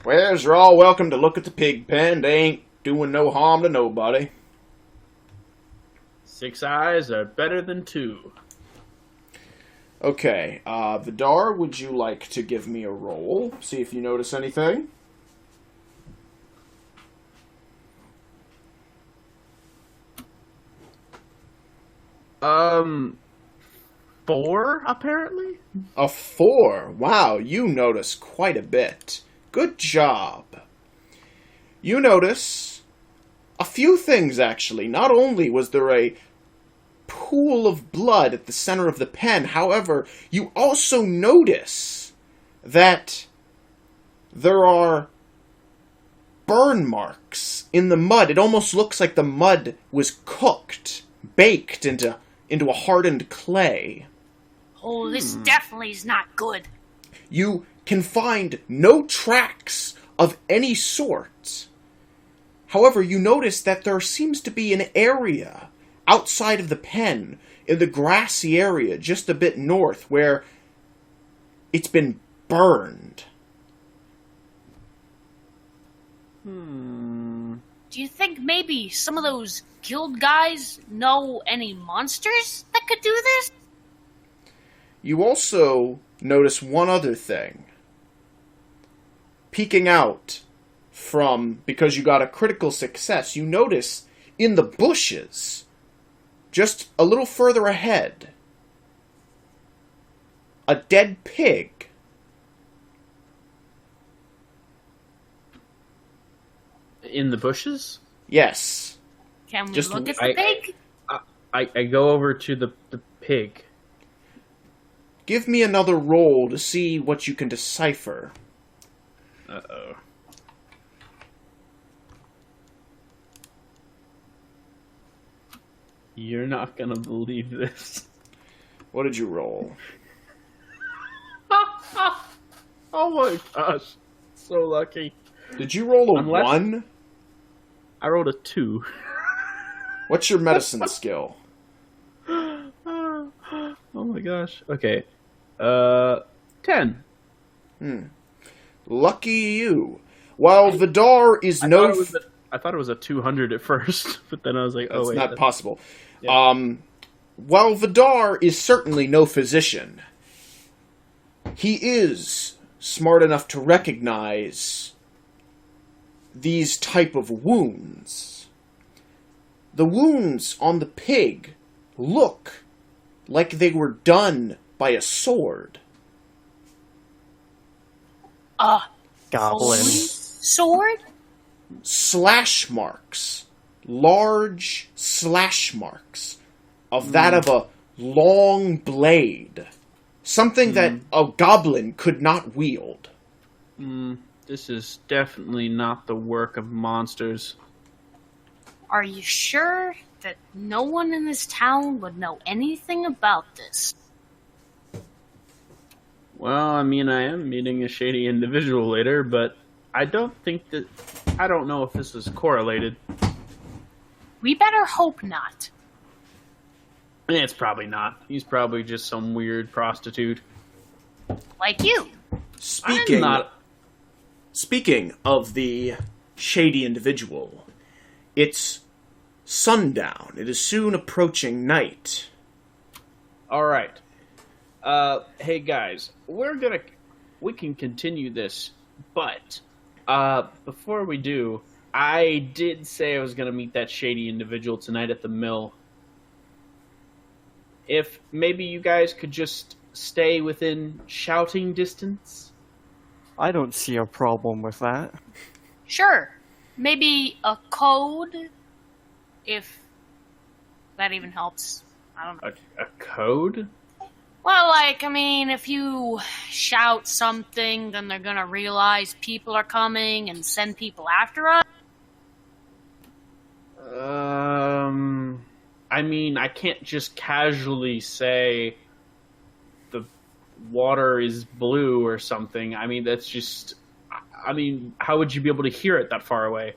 Well, you're all welcome to look at the pig pen. They ain't doing no harm to nobody. 6 eyes are better than 2. Okay, Vidar, would you like to give me a roll? See if you notice anything? Um, 4, apparently? A 4. Wow, you notice quite a bit. Good job. You notice a few things, actually. Not only was there a pool of blood at the center of the pen, however, you also notice that there are burn marks in the mud. It almost looks like the mud was cooked, baked into a hardened clay. Oh, this definitely is not good. You can find no tracks of any sort. However, you notice that there seems to be an area outside of the pen, in the grassy area just a bit north, where it's been burned. Do you think maybe some of those guild guys know any monsters that could do this? You also notice one other thing. Peeking out from, because you got a critical success, you notice in the bushes, just a little further ahead, a dead pig. In the bushes? Yes. Can we Just- look at the pig? I go over to the pig. Give me another roll to see what you can decipher. Uh-oh. You're not gonna believe this. What did you roll? Oh my gosh. So lucky. Did you roll a Unless- 1? I rolled a 2. What's your medicine skill? Oh my gosh. Okay. 10. Lucky you. While Vidar is I thought it was a 200 at first, but then I was like, oh That's wait. not possible. Yeah. While Vidar is certainly no physician, he is smart enough to recognize these type of wounds. The wounds on the pig look like they were done by a sword. Goblin. Sword? Slash marks. Large slash marks. Of that of a long blade. Something that a goblin could not wield. This is definitely not the work of monsters. Are you sure that no one in this town would know anything about this? Well, I mean, I am meeting a shady individual later, but I don't know if this is correlated. We better hope not. It's probably not. He's probably just some weird prostitute. Like you. Speaking I'm not. Speaking of the shady individual, it's sundown. It is soon approaching night. All right. Hey guys, we can continue this, but before we do, I did say I was going to meet that shady individual tonight at the mill. If maybe you guys could just stay within shouting distance? I don't see a problem with that. Sure. Maybe a code, if that even helps. I don't know. A code? Well, like, I mean, if you shout something, then they're gonna realize people are coming and send people after us. I mean, I can't just casually say the water is blue or something. I mean, that's just... I mean, how would you be able to hear it that far away?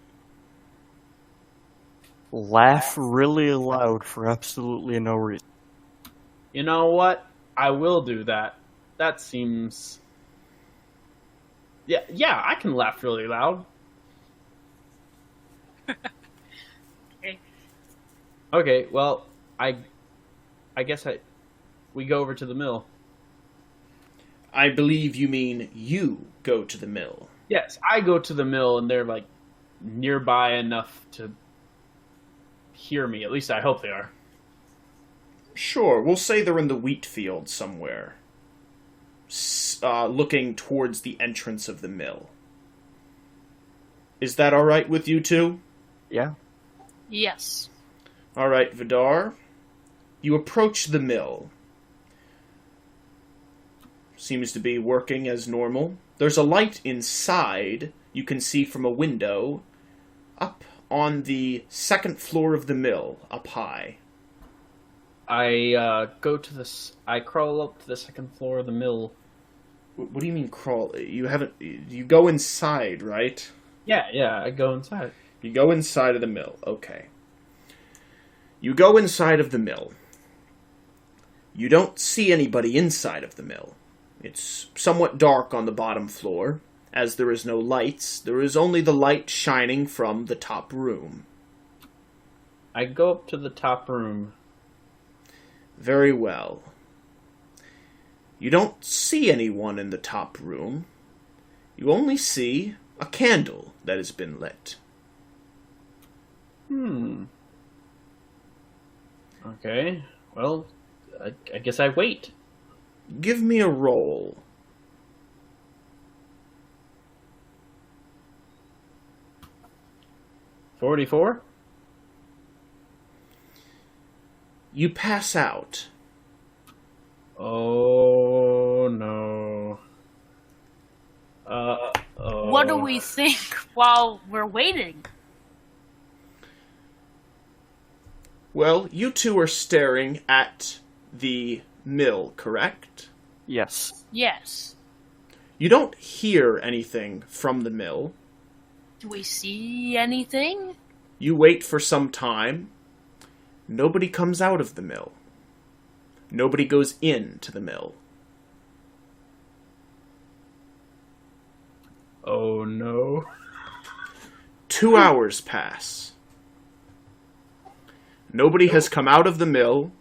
Laugh really loud for absolutely no reason. You know what? I will do that. That seems... Yeah, I can laugh really loud. Okay, well, I guess we go over to the mill. I believe you mean you go to the mill. Yes, I go to the mill, and they're, like, nearby enough to hear me. At least I hope they are. Sure, we'll say they're in the wheat field somewhere. Looking towards the entrance of the mill. Is that alright with you two? Yeah. Yes. Alright, Vidar. You approach the mill. Seems to be working as normal. There's a light inside you can see from a window up on the second floor of the mill, up high. I crawl up to the second floor of the mill. What do you mean crawl? You go inside, right? Yeah, I go inside. You go inside of the mill, okay. You go inside of the mill. You don't see anybody inside of the mill. It's somewhat dark on the bottom floor. As there is no lights, there is only the light shining from the top room. I go up to the top room. Very well. You don't see anyone in the top room. You only see a candle that has been lit. Okay, well, I guess I wait. Give me a roll. $44? You pass out. Oh, no. What do we think while we're waiting? Well, you two are staring at the mill, correct? Yes. Yes. You don't hear anything from the mill. Do we see anything? You wait for some time. Nobody comes out of the mill. Nobody goes into the mill. Oh, no. 2 hours pass. Nobody has come out of the mill.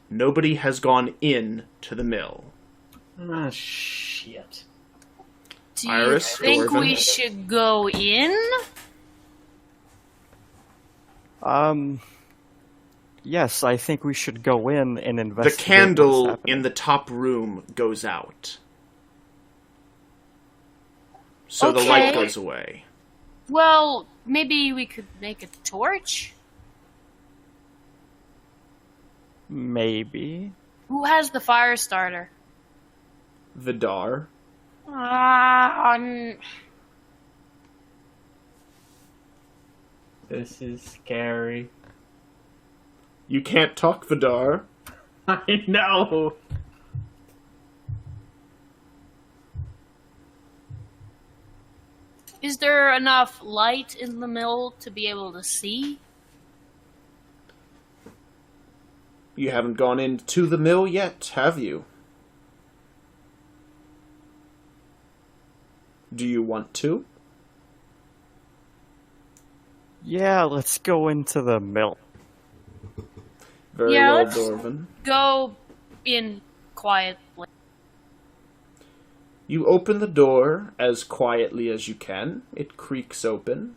Nobody has gone in to the mill. Ah, shit. Do Iris, you think Dorvin? we should go in? Yes, I think we should go in and The investigate. candle in the top room goes out. So the light Okay. goes away. Well, maybe we could make a torch? Maybe. Who has the fire starter? Vidar. This is scary. You can't talk, Vidar. I know. Is there enough light in the mill to be able to see? You haven't gone into the mill yet, have you? Do you want to? Yeah, let's go into the mill. Very Yeah, well, let's- Dorvin. Go in quietly. You open the door as quietly as you can. It creaks open.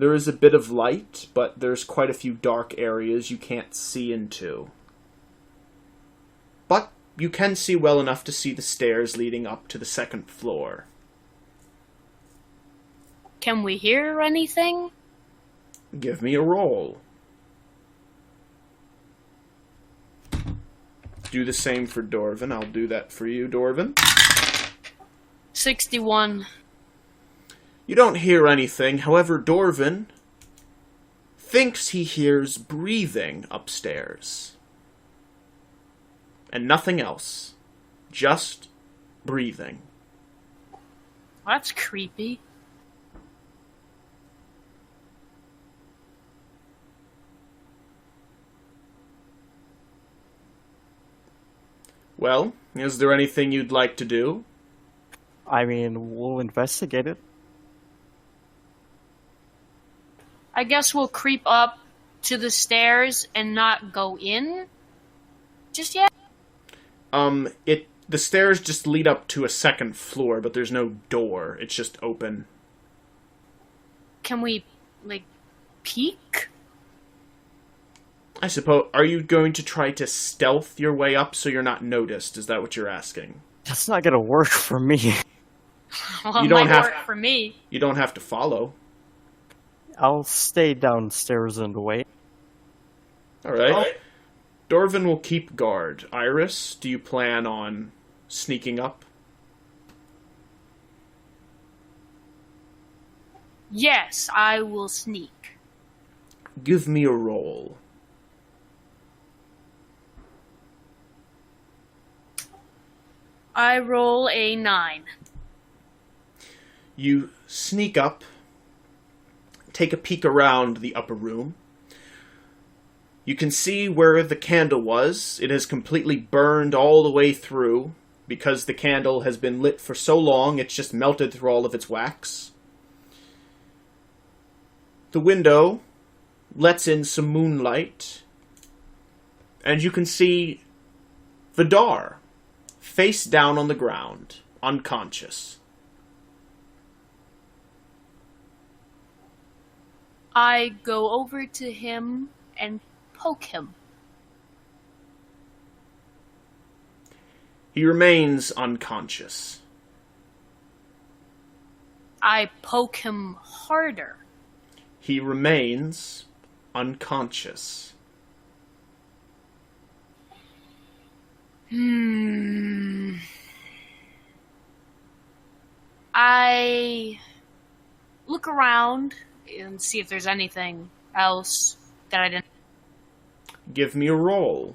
There is a bit of light, but there's quite a few dark areas you can't see into. But you can see well enough to see the stairs leading up to the second floor. Can we hear anything? Give me a roll. Do the same for Dorvin. I'll do that for you, Dorvin. 61. You don't hear anything. However, Dorvin thinks he hears breathing upstairs. And nothing else. Just breathing. That's creepy. Well, is there anything you'd like to do? I mean, we'll investigate it. I guess we'll creep up to the stairs and not go in just yet. The stairs just lead up to a second floor, but there's no door. It's just open. Can we, peek? I suppose, are you going to try to stealth your way up so you're not noticed? Is that what you're asking? That's not gonna work for me. Well, You it don't might have- work for me. You don't have to follow. I'll stay downstairs and wait. Alright. Dorvin will keep guard. Iris, do you plan on sneaking up? Yes, I will sneak. Give me a roll. I roll a 9. You sneak up, take a peek around the upper room. You can see where the candle was. It has completely burned all the way through because the candle has been lit for so long it's just melted through all of its wax. The window lets in some moonlight, and you can see Vidar face down on the ground, unconscious. I go over to him and poke him. He remains unconscious. I poke him harder. He remains unconscious. I look around and see if there's anything else that I didn't. Give me a roll.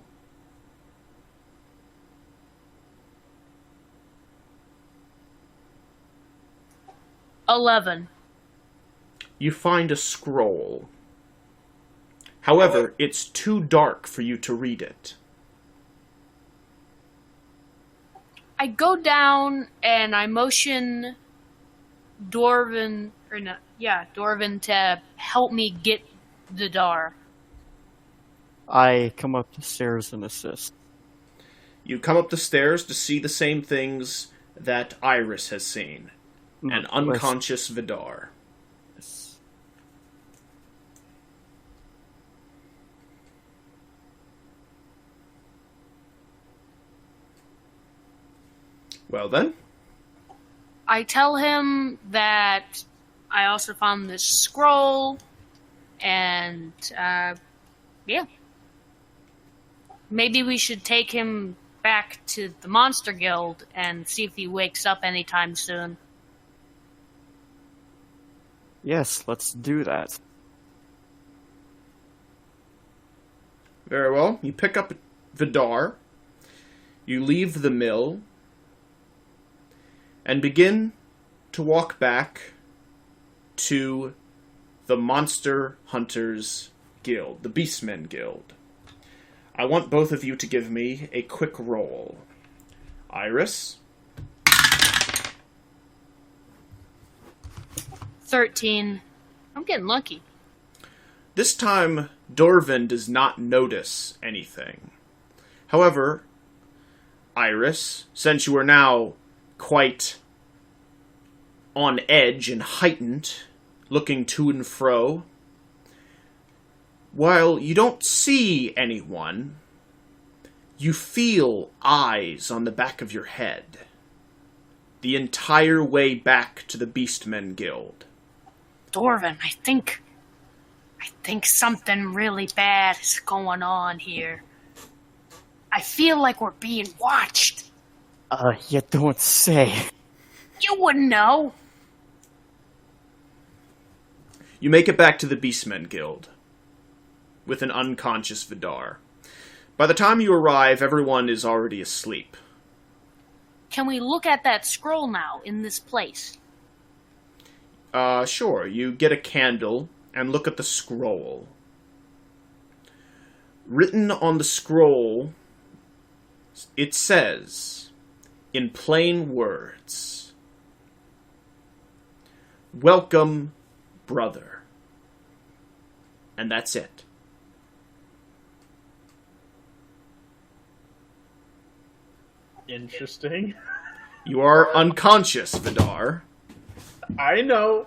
$11. You find a scroll. However, it's too dark for you to read it. I go down and I motion Dorvin to help me get the Dar. I come up the stairs and assist. You come up the stairs to see the same things that Iris has seen. An unconscious Vidar. Yes. Well then, I tell him that I also found this scroll, and, maybe we should take him back to the Monster Guild and see if he wakes up anytime soon. Yes, let's do that. very well. You pick up Vidar. You leave the mill. And begin to walk back to the Monster Hunters Guild, the Beastmen Guild. I want both of you to give me a quick roll. Iris? 13. I'm getting lucky. This time, Dorvin does not notice anything. However, Iris, since you are now quite on edge and heightened, looking to and fro. While you don't see anyone, you feel eyes on the back of your head. The entire way back to the Beastmen Guild. Dorvin, I think something really bad is going on here. I feel like we're being watched. You don't say. You wouldn't know. You make it back to the Beastmen Guild with an unconscious Vidar. By the time you arrive, everyone is already asleep. Can we look at that scroll now in this place? Sure. You get a candle and look at the scroll. Written on the scroll, it says, in plain words, "Welcome, brother." And that's it. Interesting. You are unconscious, Vidar. I know.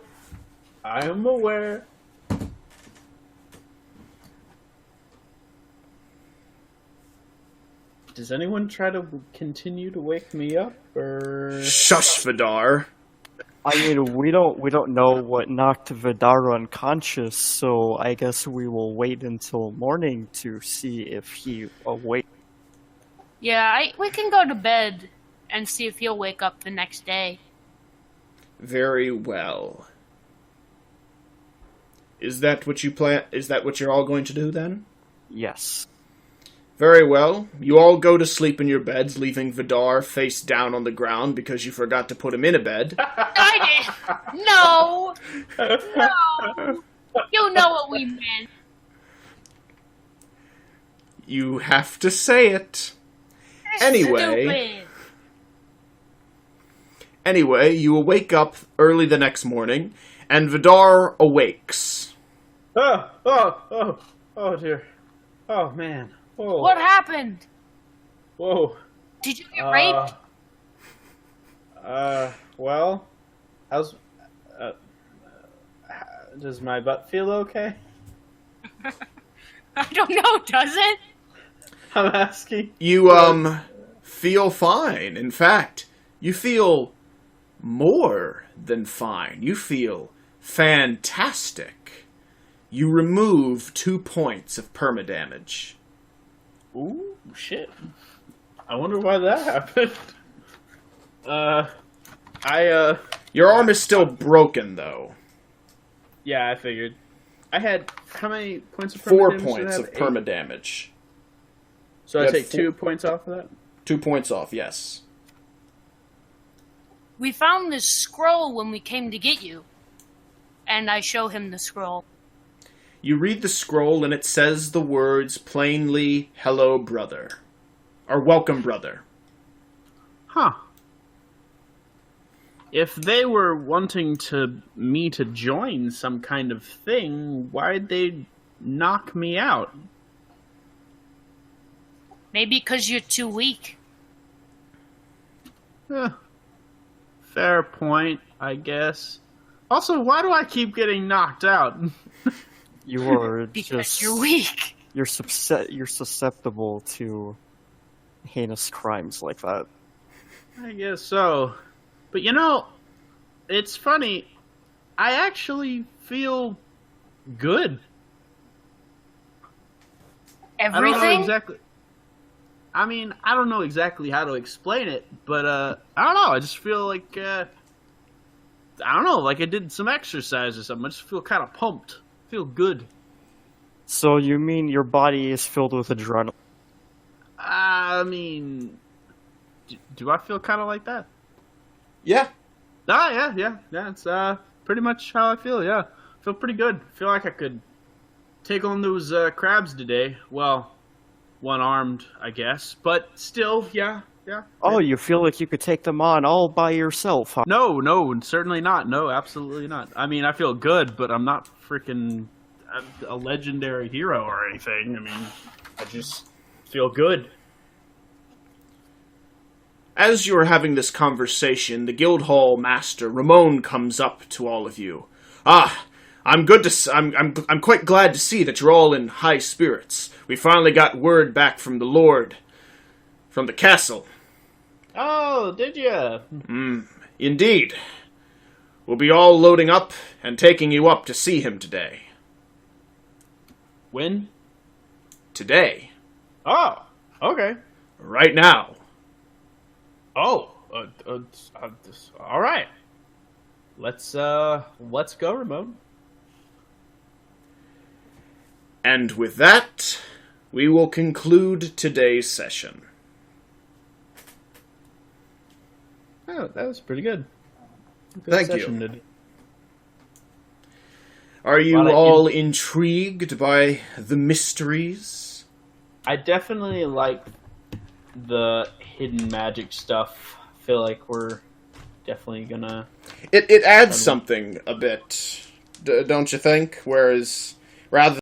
I am aware. Does anyone try to continue to wake me up, or? Shush, Vidar. I mean, we don't know what knocked Vidar unconscious, so I guess we will wait until morning to see if he awake. Yeah, we can go to bed and see if he'll wake up the next day. Very well. Is that what you plan? Is that what you're all going to do then? Yes. Very well. You all go to sleep in your beds, leaving Vidar face down on the ground because you forgot to put him in a bed. I did. No. No. You know what we meant. You have to say it. Anyway, you wake up early the next morning, and Vidar awakes. Oh dear. Oh man. Whoa. What happened? Whoa. Did you get raped? Well, how's, does my butt feel okay? I don't know, does it? I'm asking. You, feel fine. In fact, you feel more than fine. You feel fantastic. You remove 2 points of permadamage. Ooh, shit. I wonder why that happened. Your arm is still broken, though. Yeah, I figured. I had, how many points of permadamage? 4 points of permadamage. So I You had take 2 points off of that? 2 points off, yes. We found this scroll when we came to get you. And I show him the scroll. You read the scroll, and it says the words plainly, "Hello, brother." Or "Welcome, brother." Huh. If they were wanting me to join some kind of thing, why'd they knock me out? Maybe because you're too weak. Fair point, I guess. Also, why do I keep getting knocked out? You are Because you're weak. You're susceptible to heinous crimes like that. I guess so. But you know, it's funny. I actually feel good. Everything? I don't know exactly. I mean, I don't know exactly how to explain it, but I don't know. I just feel like I don't know, like I did some exercise or something. I just feel kind of pumped. Feel good. So you mean your body is filled with adrenaline? I mean, do I feel kind of like that? Yeah. Yeah. It's pretty much how I feel. Yeah, feel pretty good. Feel like I could take on those crabs today. Well, one-armed, I guess, but still, yeah. Oh, you feel like you could take them on all by yourself, huh? No, certainly not. No, absolutely not. I mean, I feel good, but I'm not freaking a legendary hero or anything. I mean, I just feel good. As you are having this conversation, the Guildhall Master, Ramon, comes up to all of you. "Ah, I'm quite glad to see that you're all in high spirits. We finally got word back from the Lord, from the castle. Oh, did ya? Indeed. We'll be all loading up and taking you up to see him today. When? Today. Oh, okay. Right now. Oh, all right. Let's go, Ramon. And with that, we will conclude today's session. Oh, that was pretty good. Thank you. Are you all intrigued by the mysteries? I definitely like the hidden magic stuff. I feel like we're definitely gonna... It adds something a bit, don't you think? Whereas, rather